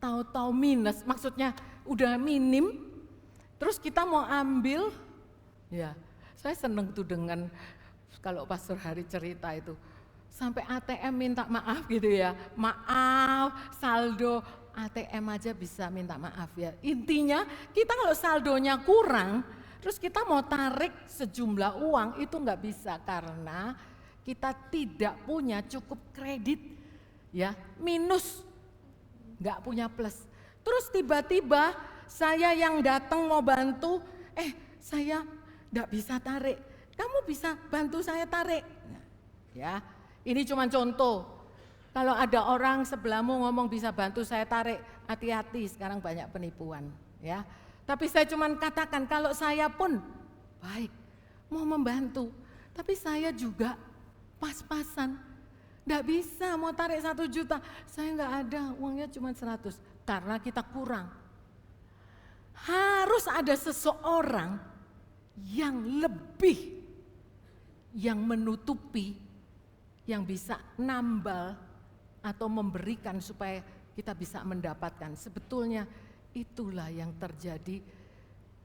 tahu-tahu minus, maksudnya udah minim, terus kita mau ambil, ya, saya seneng tuh dengan kalau Pastor Hari cerita itu, sampai ATM minta maaf gitu ya, maaf saldo ATM aja bisa minta maaf ya. Intinya kita kalau saldonya kurang, terus kita mau tarik sejumlah uang itu nggak bisa karena kita tidak punya cukup kredit, ya, minus, nggak punya plus. Terus tiba-tiba saya yang datang mau bantu, saya nggak bisa tarik, kamu bisa bantu saya tarik, nah, ya. Ini cuma contoh. Kalau ada orang sebelahmu ngomong bisa bantu saya tarik, hati-hati, sekarang banyak penipuan, ya. Tapi saya cuma katakan kalau saya pun baik mau membantu, tapi saya juga pas-pasan, nggak bisa mau tarik 1 juta, saya nggak ada, uangnya cuma 100, karena kita kurang. Harus ada seseorang yang lebih, yang menutupi, yang bisa nambal atau memberikan supaya kita bisa mendapatkan. Sebetulnya itulah yang terjadi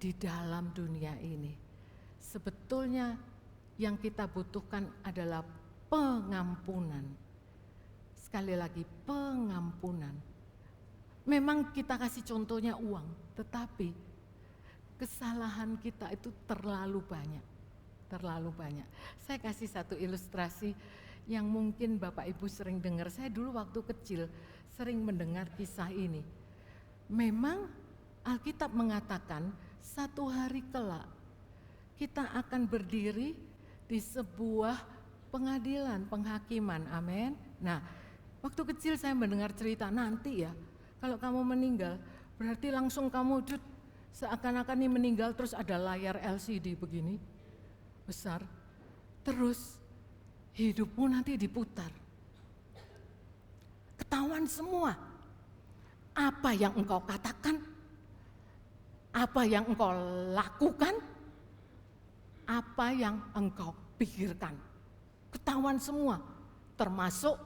di dalam dunia ini. Sebetulnya yang kita butuhkan adalah pengampunan. Sekali lagi, pengampunan. Memang kita kasih contohnya uang, tetapi kesalahan kita itu terlalu banyak. Terlalu banyak. Saya kasih satu ilustrasi yang mungkin Bapak Ibu sering dengar. Saya dulu waktu kecil sering mendengar kisah ini. Memang Alkitab mengatakan satu hari kelak kita akan berdiri di sebuah pengadilan, penghakiman, amin. Nah, waktu kecil saya mendengar cerita nanti ya, kalau kamu meninggal berarti langsung kamu seakan-akan ini meninggal terus ada layar LCD begini, besar, terus hidupmu nanti diputar. Ketahuan semua apa yang engkau katakan, apa yang engkau lakukan, apa yang engkau pikirkan. Ketahuan semua, termasuk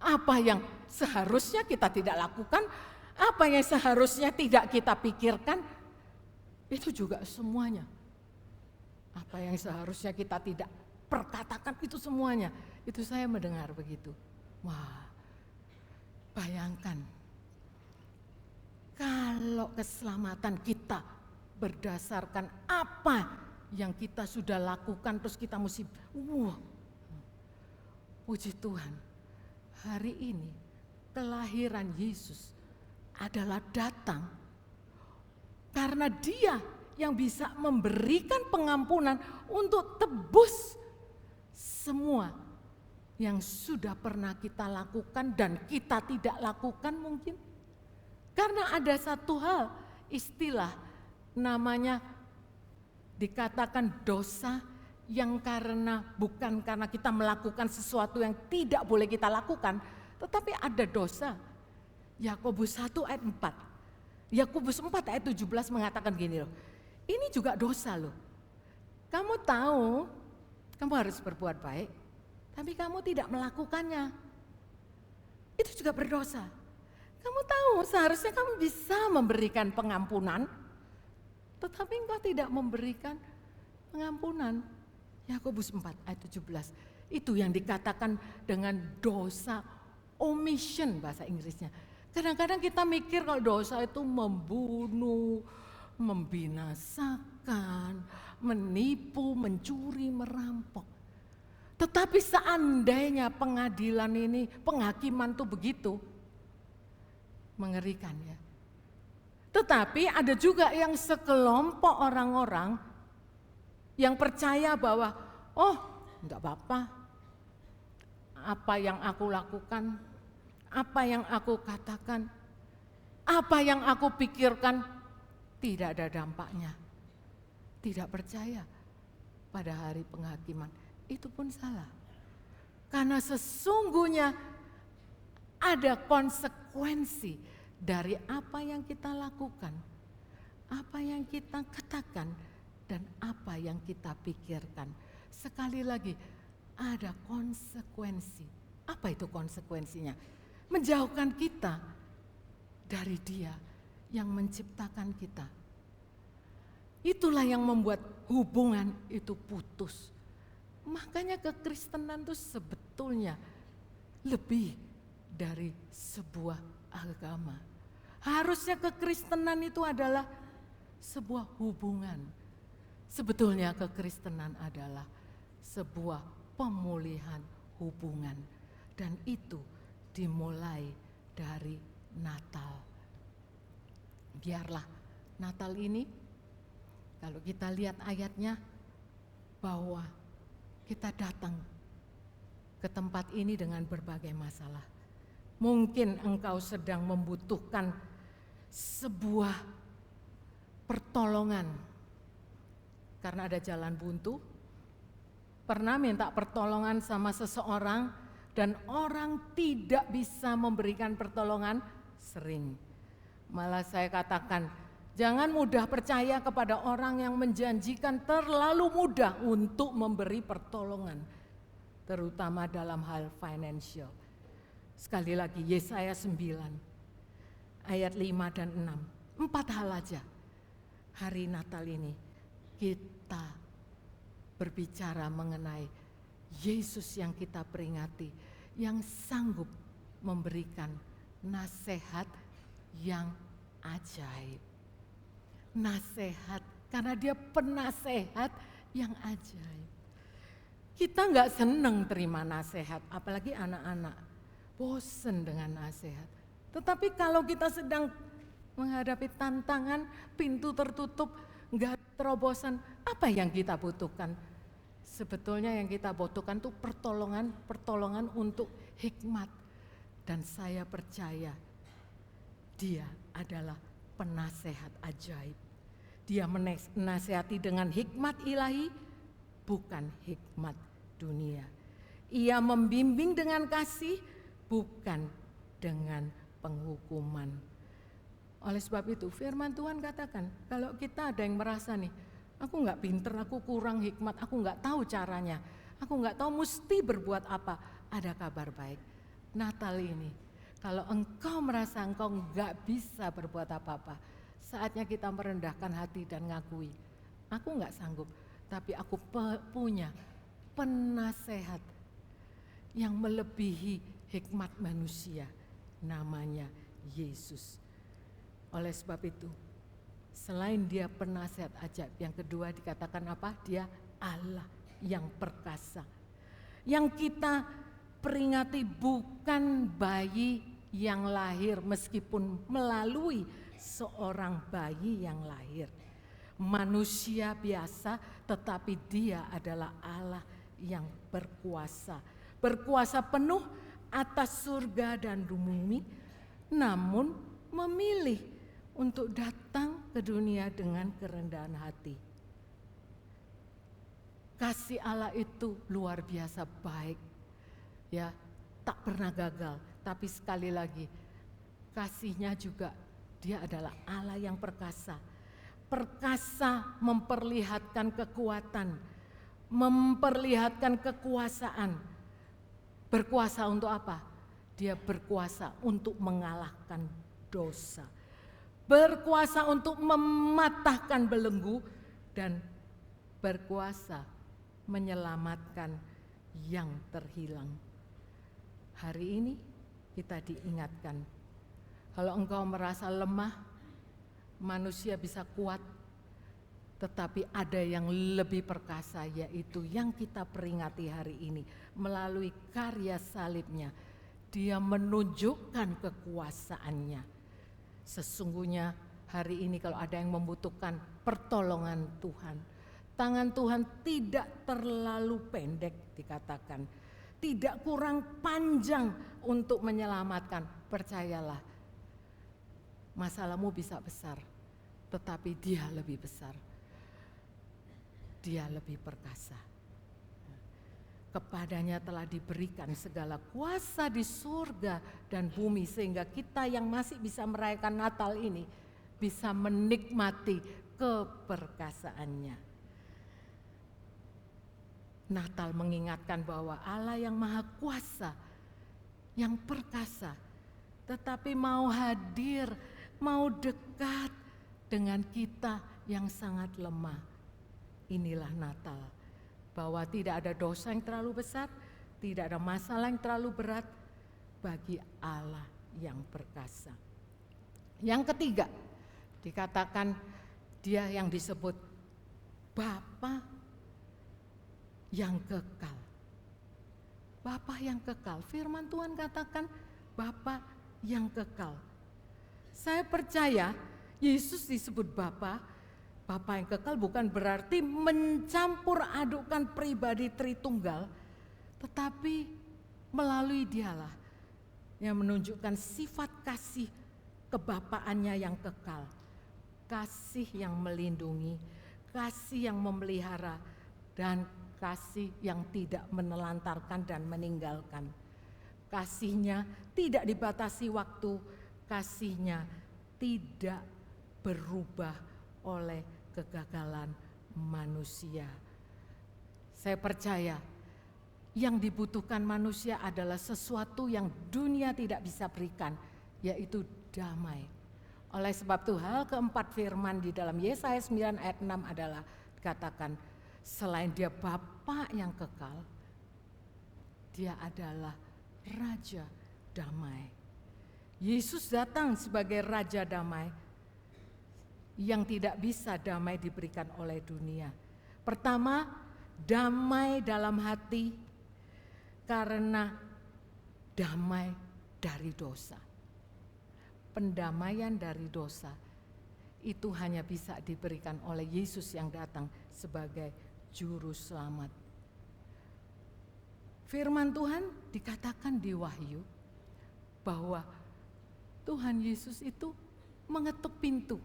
apa yang seharusnya kita tidak lakukan, apa yang seharusnya tidak kita pikirkan, itu juga semuanya. Apa yang seharusnya kita tidak perkatakan itu semuanya. Itu saya mendengar begitu. Wah, bayangkan kalau keselamatan kita berdasarkan apa yang kita sudah lakukan terus kita mesti, puji Tuhan, hari ini kelahiran Yesus adalah datang karena Dia yang bisa memberikan pengampunan untuk tebus semua yang sudah pernah kita lakukan dan kita tidak lakukan mungkin. Karena ada satu hal, istilah namanya dikatakan dosa yang bukan karena kita melakukan sesuatu yang tidak boleh kita lakukan, tetapi ada dosa. Yakobus 1 ayat 4. Yakobus 4 ayat 17 mengatakan gini loh. Ini juga dosa loh. Kamu tahu, kamu harus berbuat baik, tapi kamu tidak melakukannya. Itu juga berdosa. Kamu tahu seharusnya kamu bisa memberikan pengampunan, tetapi engkau tidak memberikan pengampunan. Yakobus 4 ayat 17. Itu yang dikatakan dengan dosa omission bahasa Inggrisnya. Kadang-kadang kita mikir kalau dosa itu membunuh, membinasakan, menipu, mencuri, merampok. Tetapi seandainya pengadilan ini, penghakiman itu begitu, mengerikan ya. Tetapi ada juga yang sekelompok orang-orang yang percaya bahwa, enggak apa-apa, apa yang aku lakukan, apa yang aku katakan, apa yang aku pikirkan, tidak ada dampaknya. Tidak percaya pada hari penghakiman, itu pun salah. Karena sesungguhnya ada konsekuensi dari apa yang kita lakukan, apa yang kita katakan, dan apa yang kita pikirkan. Sekali lagi, ada konsekuensi. Apa itu konsekuensinya? Menjauhkan kita dari Dia yang menciptakan kita. Itulah yang membuat hubungan itu putus. Makanya kekristenan itu sebetulnya lebih dari sebuah agama. Harusnya kekristenan itu adalah sebuah hubungan. Sebetulnya kekristenan adalah sebuah pemulihan hubungan. Dan itu dimulai dari Natal. Biarlah Natal ini, kalau kita lihat ayatnya, bahwa kita datang ke tempat ini dengan berbagai masalah. Mungkin engkau sedang membutuhkan sebuah pertolongan karena ada jalan buntu. Pernah minta pertolongan sama seseorang dan orang tidak bisa memberikan pertolongan? Sering. Malah saya katakan, jangan mudah percaya kepada orang yang menjanjikan terlalu mudah untuk memberi pertolongan, terutama dalam hal financial. Sekali lagi, Yesaya 9 ayat 5 dan 6. 4 hal aja. Hari Natal ini kita berbicara mengenai Yesus yang kita peringati, yang sanggup memberikan nasihat yang ajaib. Nasihat, karena Dia penasehat yang ajaib. Kita nggak seneng terima nasihat, apalagi anak-anak. Bosen dengan nasihat. Tetapi kalau kita sedang menghadapi tantangan, pintu tertutup, nggak terobosan, apa yang kita butuhkan? Sebetulnya yang kita butuhkan itu pertolongan untuk hikmat. Dan saya percaya Dia adalah penasehat ajaib. Dia menasehati dengan hikmat ilahi, bukan hikmat dunia. Ia membimbing dengan kasih, bukan dengan penghukuman. Oleh sebab itu firman Tuhan katakan, kalau kita ada yang merasa nih, aku nggak pinter, aku kurang hikmat, aku nggak tahu caranya, aku nggak tahu mesti berbuat apa, ada kabar baik. Natal ini, kalau engkau merasa engkau nggak bisa berbuat apa-apa, saatnya kita merendahkan hati dan ngakui, aku nggak sanggup, tapi aku punya penasehat yang melebihi hikmat manusia, namanya Yesus. Oleh sebab itu, selain Dia penasehat ajaib, yang kedua dikatakan apa? Dia Allah yang perkasa. Yang kita peringati bukan bayi yang lahir, meskipun melalui seorang bayi yang lahir. Manusia biasa, tetapi Dia adalah Allah yang berkuasa. Berkuasa penuh atas surga dan bumi, namun memilih untuk datang ke dunia dengan kerendahan hati. Kasih Allah itu luar biasa baik, ya, tak pernah gagal. Tapi sekali lagi, kasih-Nya juga, Dia adalah Allah yang perkasa. Perkasa memperlihatkan kekuatan, memperlihatkan kekuasaan. Berkuasa untuk apa? Dia berkuasa untuk mengalahkan dosa. Berkuasa untuk mematahkan belenggu dan berkuasa menyelamatkan yang terhilang. Hari ini kita diingatkan, kalau engkau merasa lemah, manusia bisa kuat, tetapi ada yang lebih perkasa, yaitu yang kita peringati hari ini. Melalui karya salib-Nya, Dia menunjukkan kekuasaannya. Sesungguhnya hari ini kalau ada yang membutuhkan pertolongan Tuhan, tangan Tuhan tidak terlalu pendek dikatakan, tidak kurang panjang untuk menyelamatkan. Percayalah, masalahmu bisa besar, tetapi Dia lebih besar. Dia lebih perkasa. Kepadanya telah diberikan segala kuasa di surga dan bumi, sehingga kita yang masih bisa merayakan Natal ini bisa menikmati keperkasaannya. Natal mengingatkan bahwa Allah yang maha kuasa, yang perkasa, tetapi mau hadir, mau dekat dengan kita yang sangat lemah. Inilah Natal. Bahwa tidak ada dosa yang terlalu besar, tidak ada masalah yang terlalu berat bagi Allah yang perkasa. Yang ketiga, dikatakan Dia yang disebut Bapa yang kekal. Bapa yang kekal. Firman Tuhan katakan Bapa yang kekal. Saya percaya Yesus disebut Bapa. Bapa yang kekal bukan berarti mencampur adukkan pribadi Tritunggal, tetapi melalui Dialah yang menunjukkan sifat kasih kebapaannya yang kekal. Kasih yang melindungi, kasih yang memelihara, dan kasih yang tidak menelantarkan dan meninggalkan. Kasihnya tidak dibatasi waktu, kasihnya tidak berubah oleh kegagalan manusia. Saya percaya yang dibutuhkan manusia adalah sesuatu yang dunia tidak bisa berikan, yaitu damai. Oleh sebab itu hal keempat firman di dalam Yesaya 9 ayat 6 adalah dikatakan, selain Dia Bapa yang kekal, Dia adalah Raja damai. Yesus datang sebagai Raja damai, yang tidak bisa damai diberikan oleh dunia. Pertama, damai dalam hati karena damai dari dosa. Pendamaian dari dosa itu hanya bisa diberikan oleh Yesus yang datang sebagai juru selamat. Firman Tuhan dikatakan di Wahyu bahwa Tuhan Yesus itu mengetuk pintu.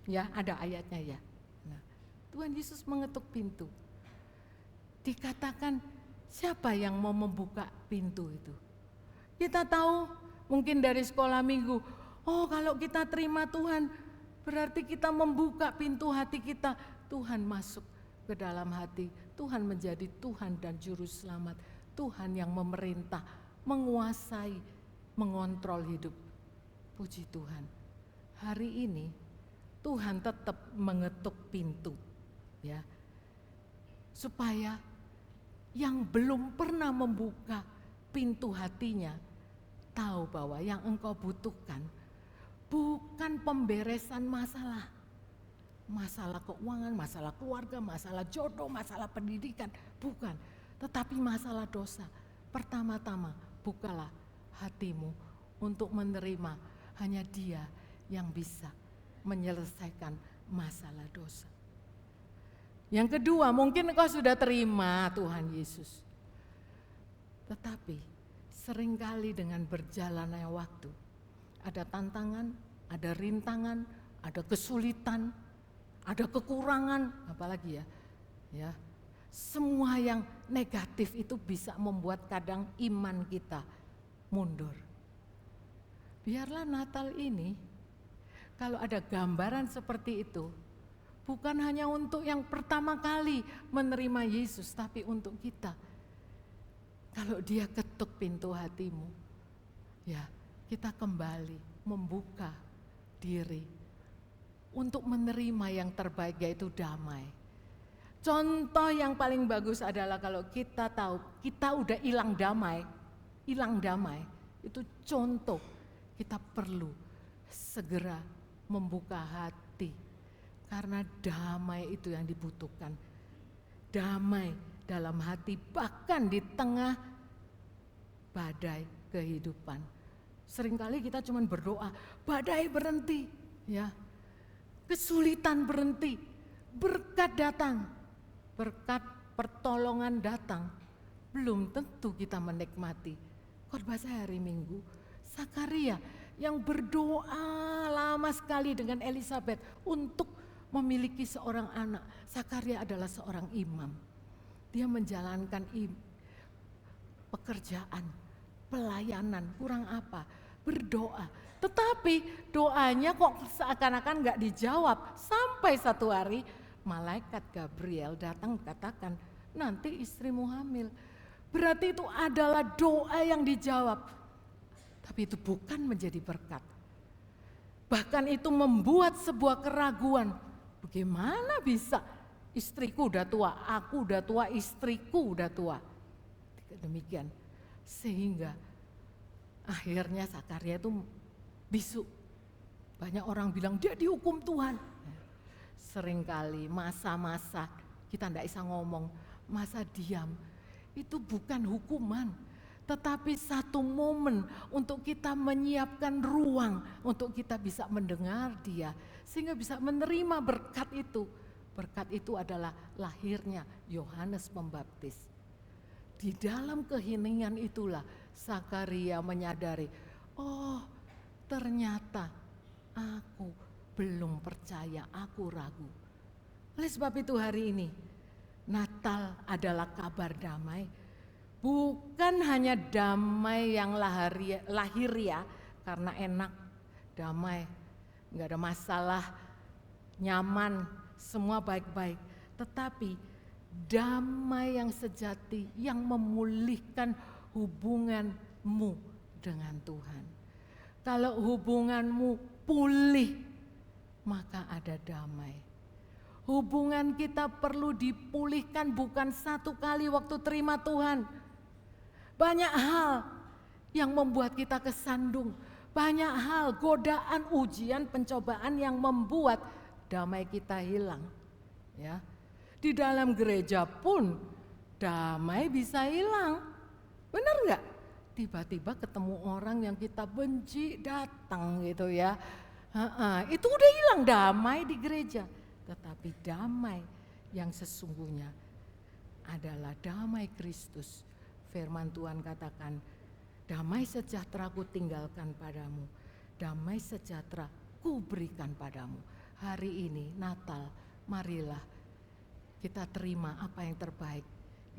Ya, ada ayatnya ya. Nah, Tuhan Yesus mengetuk pintu. Dikatakan siapa yang mau membuka pintu itu? Kita tahu mungkin dari sekolah minggu, oh kalau kita terima Tuhan berarti kita membuka pintu hati kita. Tuhan masuk ke dalam hati. Tuhan menjadi Tuhan dan Juru Selamat. Tuhan yang memerintah, menguasai, mengontrol hidup. Puji Tuhan. Hari ini Tuhan tetap mengetuk pintu, ya, supaya yang belum pernah membuka pintu hatinya tahu bahwa yang engkau butuhkan bukan pemberesan masalah, masalah keuangan, masalah keluarga, masalah jodoh, masalah pendidikan, bukan, tetapi masalah dosa. Pertama-tama bukalah hatimu untuk menerima hanya Dia yang bisa menyelesaikan masalah dosa. Yang kedua, mungkin engkau sudah terima Tuhan Yesus. Tetapi seringkali dengan berjalannya waktu, ada tantangan, ada rintangan, ada kesulitan, ada kekurangan, apalagi ya. Semua yang negatif itu bisa membuat kadang iman kita mundur. Biarlah Natal ini kalau ada gambaran seperti itu, bukan hanya untuk yang pertama kali menerima Yesus, tapi untuk kita. Kalau Dia ketuk pintu hatimu, ya kita kembali membuka diri untuk menerima yang terbaik, yaitu damai. Contoh yang paling bagus adalah kalau kita tahu kita udah hilang damai, itu contoh kita perlu segera membuka hati, karena damai itu yang dibutuhkan. Damai dalam hati bahkan di tengah badai kehidupan. Seringkali kita cuma berdoa, badai berhenti, ya, kesulitan berhenti, berkat datang, berkat pertolongan datang. Belum tentu kita menikmati. Khotbah saya hari Minggu, Zakaria yang berdoa lama sekali dengan Elizabeth untuk memiliki seorang anak. Zakaria adalah seorang imam. Dia menjalankan pekerjaan, pelayanan, kurang apa, berdoa. Tetapi doanya kok seakan-akan nggak dijawab. Sampai satu hari malaikat Gabriel datang katakan, nanti istrimu hamil. Berarti itu adalah doa yang dijawab. Tapi itu bukan menjadi berkat. Bahkan itu membuat sebuah keraguan. Bagaimana bisa istriku udah tua, aku udah tua, istriku udah tua. Demikian. Sehingga akhirnya Zakaria itu bisu. Banyak orang bilang dia dihukum Tuhan. Seringkali masa-masa kita tidak bisa ngomong, masa diam. Itu bukan hukuman, tetapi satu momen untuk kita menyiapkan ruang untuk kita bisa mendengar dia, sehingga bisa menerima berkat itu. Berkat itu adalah lahirnya Yohanes Pembaptis. Di dalam keheningan itulah Zakaria menyadari, oh ternyata aku belum percaya, aku ragu. Oleh sebab itu hari ini Natal adalah kabar damai. Bukan hanya damai yang lahiriah karena enak, damai, nggak ada masalah, nyaman, semua baik-baik. Tetapi damai yang sejati yang memulihkan hubunganmu dengan Tuhan. Kalau hubunganmu pulih, maka ada damai. Hubungan kita perlu dipulihkan bukan satu kali waktu terima Tuhan. Banyak hal yang membuat kita kesandung. Banyak hal, godaan, ujian, pencobaan yang membuat damai kita hilang. Ya, di dalam gereja pun damai bisa hilang. Benar nggak? Tiba-tiba ketemu orang yang kita benci datang gitu ya. Itu udah hilang damai di gereja. Tetapi damai yang sesungguhnya adalah damai Kristus. Firman Tuhan katakan, damai sejahtera ku tinggalkan padamu, damai sejahtera ku berikan padamu. Hari ini Natal, marilah kita terima apa yang terbaik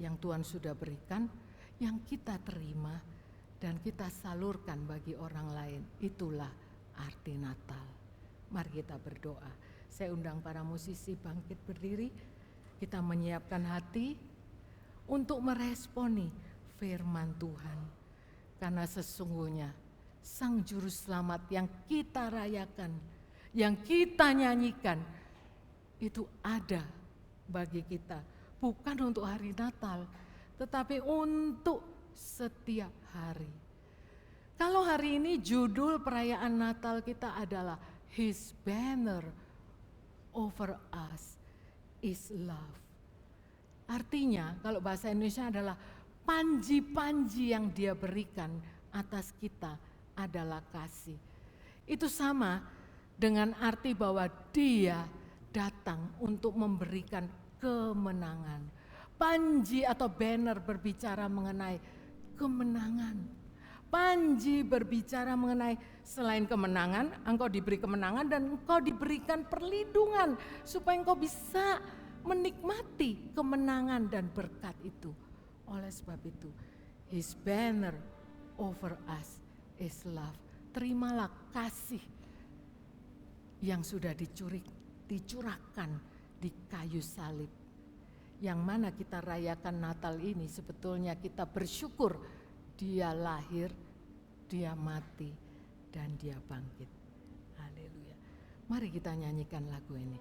yang Tuhan sudah berikan, yang kita terima dan kita salurkan bagi orang lain. Itulah arti Natal. Mari kita berdoa. Saya undang para musisi bangkit berdiri, kita menyiapkan hati untuk meresponi firman Tuhan. Karena sesungguhnya Sang Juru Selamat yang kita rayakan, yang kita nyanyikan, itu ada bagi kita. Bukan untuk hari Natal, tetapi untuk setiap hari. Kalau hari ini judul perayaan Natal kita adalah His Banner over us is love. Artinya kalau bahasa Indonesia adalah panji-panji yang dia berikan atas kita adalah kasih. Itu sama dengan arti bahwa dia datang untuk memberikan kemenangan. Panji atau banner berbicara mengenai kemenangan. Panji berbicara mengenai selain kemenangan, engkau diberi kemenangan dan engkau diberikan perlindungan supaya engkau bisa menikmati kemenangan dan berkat itu. Oleh sebab itu, His banner over us is love. Terimalah kasih yang sudah dicurahkan di kayu salib. Yang mana kita rayakan Natal ini sebetulnya kita bersyukur dia lahir, dia mati, dan dia bangkit. Haleluya. Mari kita nyanyikan lagu ini.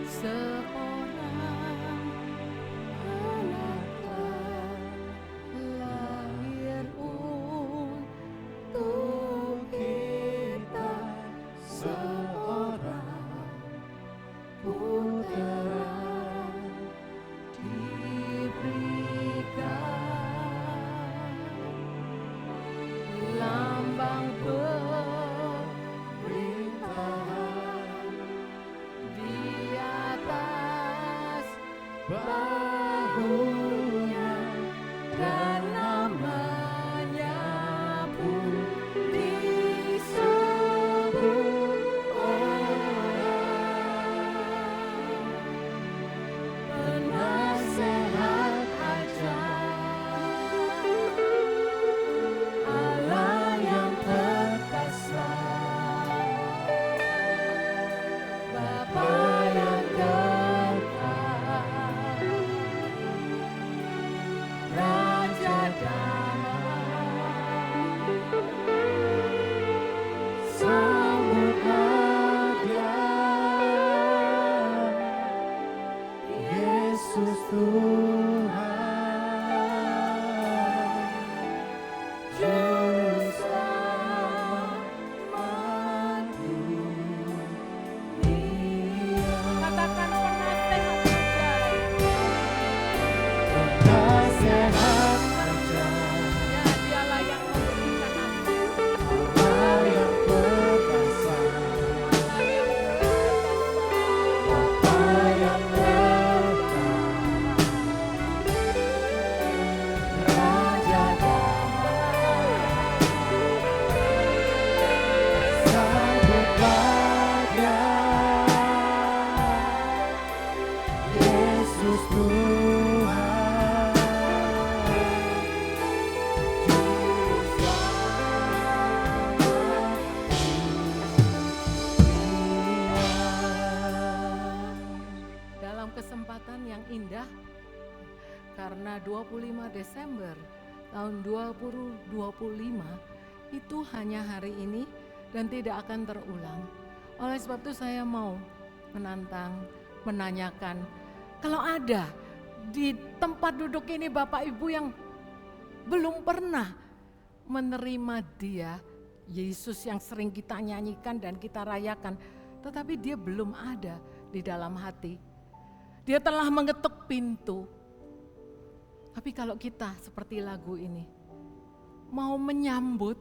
Seorang anak lahir untuk kita, seorang putera diberikan, lambang pemerintahan di atas bahunya, dan namanya pun disebut Juru selamatku, Katakan penasehat ajaib. penasehat ajaib, Ya, dialah yang memberikan hati. Allah yang perkasa, Allah yang perkasa. Bapa yang berkah, Raja sambutlah Dia, Yesus Tuhan, Juru Selamat. Dalam kesempatan yang indah, karena 25 Desember tahun 2025 itu hanya hari ini dan tidak akan terulang. Oleh sebab itu saya mau menantang, menanyakan, kalau ada di tempat duduk ini Bapak Ibu yang belum pernah menerima Dia, Yesus yang sering kita nyanyikan dan kita rayakan, tetapi Dia belum ada di dalam hati. Dia telah mengetuk pintu. Tapi kalau kita seperti lagu ini, mau menyambut,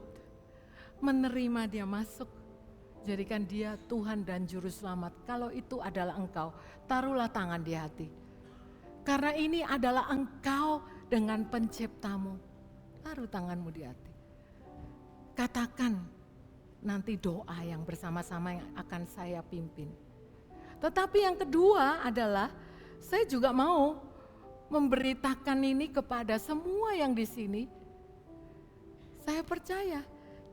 menerima Dia masuk, jadikan Dia Tuhan dan Juru Selamat. Kalau itu adalah engkau, taruhlah tangan di hati. Karena ini adalah engkau dengan penciptamu. Taruh tanganmu di hati. Katakan nanti doa yang bersama-sama yang akan saya pimpin. Tetapi yang kedua adalah saya juga mau memberitakan ini kepada semua yang di sini. Saya percaya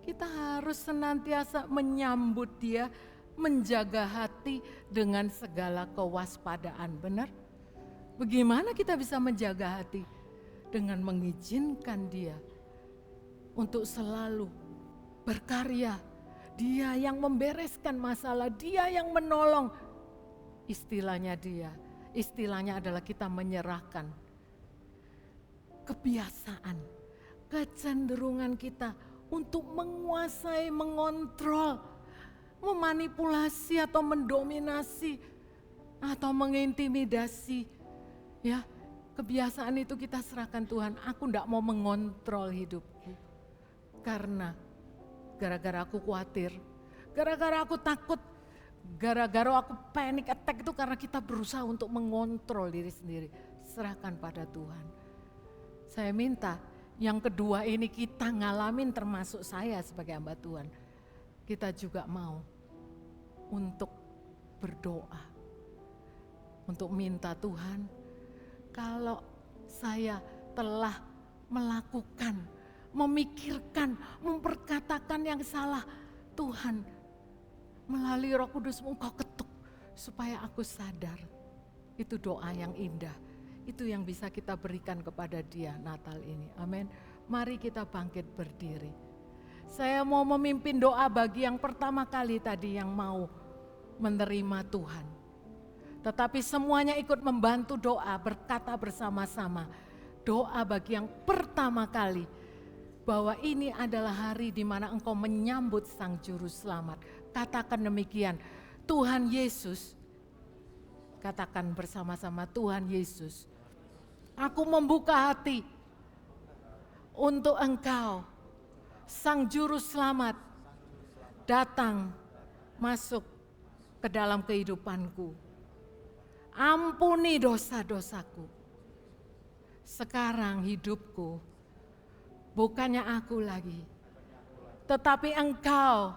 kita harus senantiasa menyambut Dia, menjaga hati dengan segala kewaspadaan, benar? Bagaimana kita bisa menjaga hati? Dengan mengizinkan Dia untuk selalu berkarya. Dia yang membereskan masalah, Dia yang menolong. Istilahnya adalah kita menyerahkan kebiasaan, kecenderungan kita untuk menguasai, mengontrol, memanipulasi atau mendominasi atau mengintimidasi. Ya, kebiasaan itu kita serahkan Tuhan. Aku tidak mau mengontrol hidupku karena gara-gara aku khawatir, gara-gara aku takut, gara-gara aku panic attack itu karena kita berusaha untuk mengontrol diri sendiri. Serahkan pada Tuhan. Saya minta yang kedua ini kita ngalamin, termasuk saya sebagai hamba Tuhan. Kita juga mau untuk berdoa. Untuk minta Tuhan, kalau saya telah melakukan, memikirkan, memperkatakan yang salah, Tuhan melalui Roh Kudus Engkau ketuk supaya aku sadar. Itu doa yang indah. Itu yang bisa kita berikan kepada Dia Natal ini. Amin. Mari kita bangkit berdiri. Saya mau memimpin doa bagi yang pertama kali tadi yang mau menerima Tuhan. Tetapi semuanya ikut membantu doa, berkata bersama-sama. Doa bagi yang pertama kali. Bahwa ini adalah hari di mana engkau menyambut Sang Juru Selamat. Katakan demikian, Tuhan Yesus. Katakan bersama-sama, Tuhan Yesus. Aku membuka hati untuk Engkau, Sang Juru Selamat, datang masuk ke dalam kehidupanku. Ampuni dosa-dosaku. Sekarang hidupku bukannya aku lagi, tetapi Engkau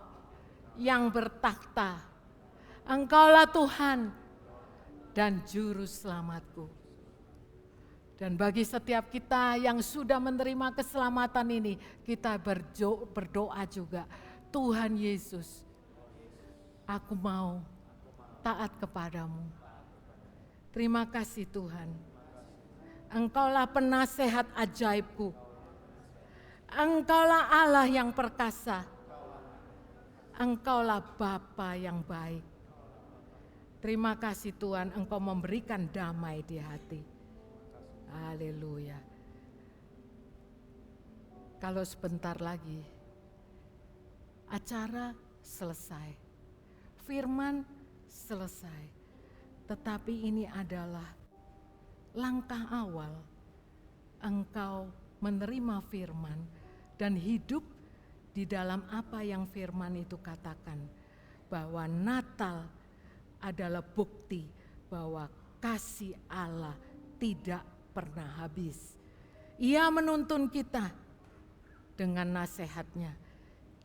yang bertakhta. Engkaulah Tuhan dan Juru Selamatku. Dan bagi setiap kita yang sudah menerima keselamatan ini, kita berdoa juga, Tuhan Yesus, aku mau taat kepadamu. Terima kasih Tuhan. Engkaulah penasehat ajaibku. Engkaulah Allah yang perkasa. Engkaulah Bapa yang baik. Terima kasih Tuhan, Engkau memberikan damai di hati. Haleluya. Kalau sebentar lagi acara selesai, firman selesai, tetapi ini adalah langkah awal engkau menerima firman dan hidup di dalam apa yang firman itu katakan, bahwa Natal adalah bukti bahwa kasih Allah tidak pernah habis. Ia menuntun kita dengan nasihatnya,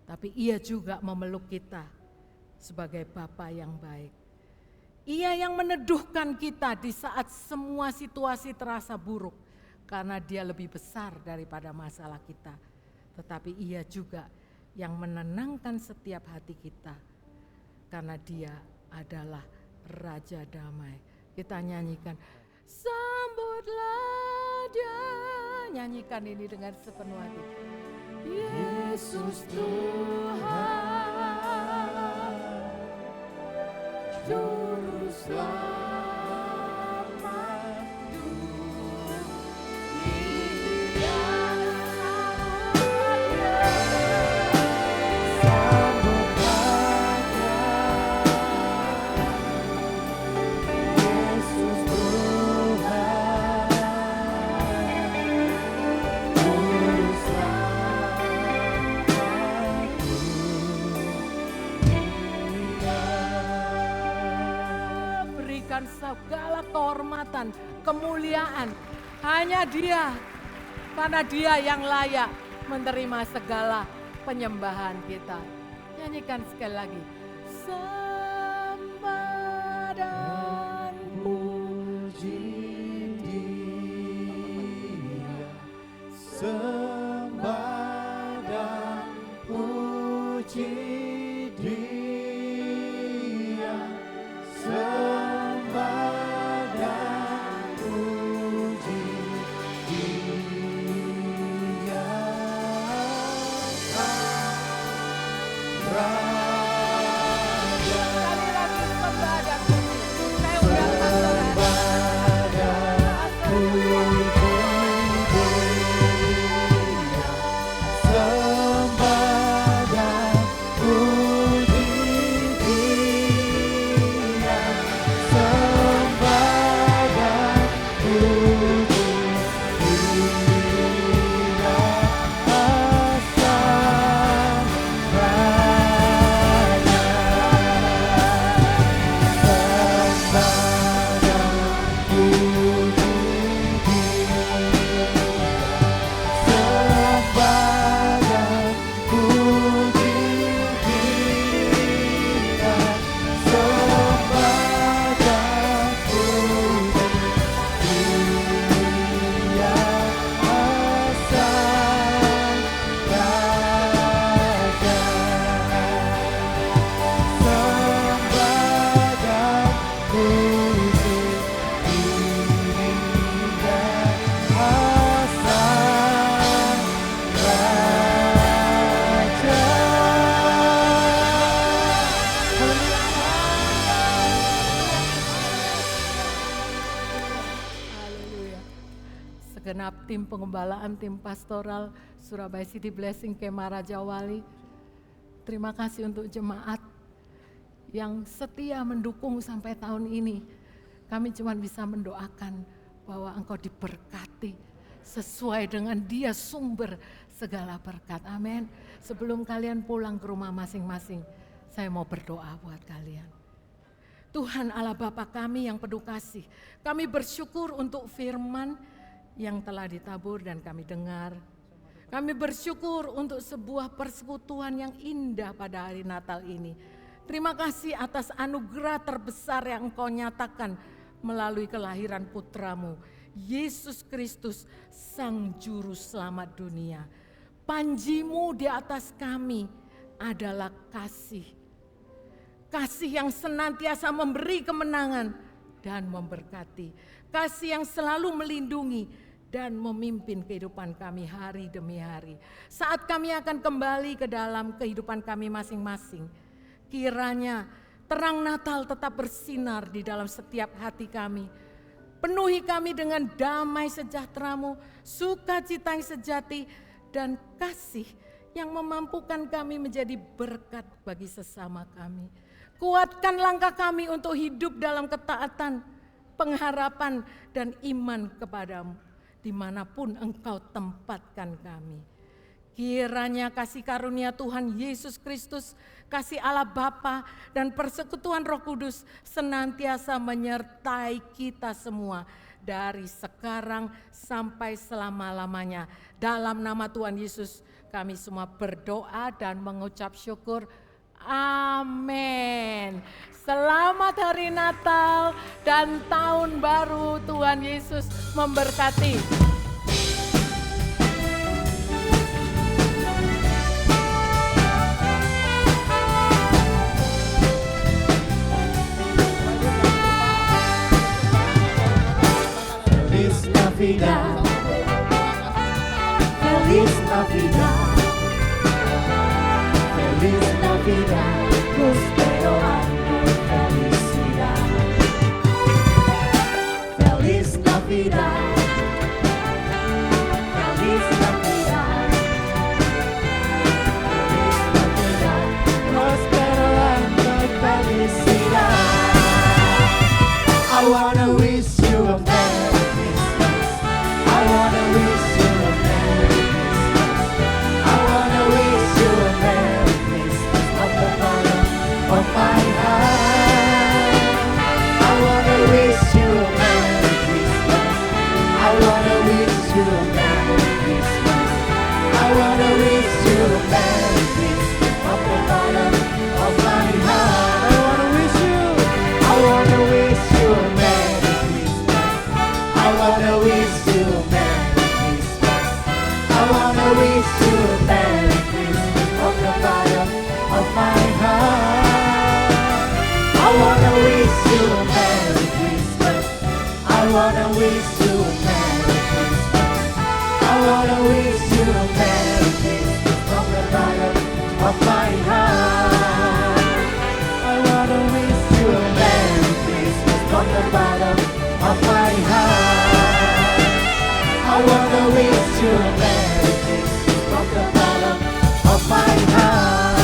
tapi ia juga memeluk kita sebagai Bapa yang baik. Ia yang meneduhkan kita di saat semua situasi terasa buruk, karena dia lebih besar daripada masalah kita. Tetapi ia juga yang menenangkan setiap hati kita, karena dia adalah Raja Damai. Kita nyanyikan, sambutlah dia. Nyanyikan ini dengan sepenuh hati. Yesus Tuhan, Juru Selamat dunia. Berikan segala kehormatan, kemuliaan hanya Dia, karena Dia yang layak menerima segala penyembahan kita. Nyanyikan sekali lagi. Sembah dan puji Dia, Sembah dan puji Dia, sembah dan puji Dia. Sekali lagi sembah dan puji. Saya undangkan saudara. Sembah dan puji Dia, sembah dan puji Dia, Sang Raja. Sembah dan puji Sembah dan puji Dia, sembah dan puji Dia, Sang Raja. Sembah dan puji Dia, Sang Haleluya. Segenap tim pengembalaan, tim pastoral Surabaya City Blessing Kemah Raja Wali, terima kasih untuk jemaat yang setia mendukung sampai tahun ini. Kami cuma bisa mendoakan bahwa engkau diberkati sesuai dengan Dia sumber segala berkat. Amin. Sebelum kalian pulang ke rumah masing-masing, saya mau berdoa buat kalian. Tuhan Allah Bapa kami yang penuh kasih, kami bersyukur untuk firman yang telah ditabur dan kami dengar. Kami bersyukur untuk sebuah persekutuan yang indah pada hari Natal ini. Terima kasih atas anugerah terbesar yang Engkau nyatakan melalui kelahiran putramu, Yesus Kristus, Sang Juru Selamat dunia. Panjimu di atas kami adalah kasih. Kasih yang senantiasa memberi kemenangan dan memberkati. Kasih yang selalu melindungi dan memimpin kehidupan kami hari demi hari. Saat kami akan kembali ke dalam kehidupan kami masing-masing, kiranya terang Natal tetap bersinar di dalam setiap hati kami. Penuhi kami dengan damai sejahtera-Mu, sukacita yang sejati, dan kasih yang memampukan kami menjadi berkat bagi sesama kami. Kuatkan langkah kami untuk hidup dalam ketaatan, pengharapan, dan iman kepadamu, dimanapun Engkau tempatkan kami. Kiranya kasih karunia Tuhan Yesus Kristus, kasih Allah Bapa, dan persekutuan Roh Kudus senantiasa menyertai kita semua dari sekarang sampai selama-lamanya. Dalam nama Tuhan Yesus kami semua berdoa dan mengucap syukur. Amin. Selamat hari Natal dan tahun baru. Tuhan Yesus memberkati. Feliz Navidad, Feliz Navidad, Feliz Navidad, prospero año de felicidad. Feliz Navidad, Feliz Navidad, Feliz Navidad, prospero año de felicidad. I wanna wish you a Merry Christmas. I wanna wish you a Merry Christmas. I wanna wish you a Merry Christmas from the bottom of my heart. I wanna wish you a Merry Christmas. I wanna wish you a Merry Christmas. I wanna wish you a Merry Christmas from the bottom of my heart. I wanna wish you a Merry Christmas. I wanna wish you a Merry Christmas. I wanna wish you a Merry Christmas from the bottom of my heart. I wanna wish you a Merry Christmas. I wanna wish you a Merry Christmas. I wanna wish you a Merry Christmas from the bottom of my heart. I wanna wish you a Merry Christmas from the bottom of my heart. I wanna wish you a Merry Christmas from the bottom of my heart.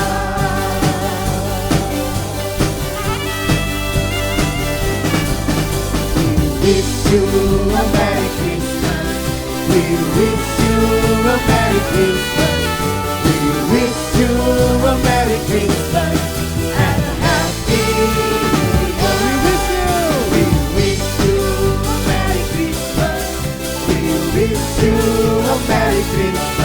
We wish you a Merry Christmas. We wish you a Merry Christmas. We wish you a Merry Christmas and a Happy New Year. We wish you a Merry Christmas. We wish you a Merry Christmas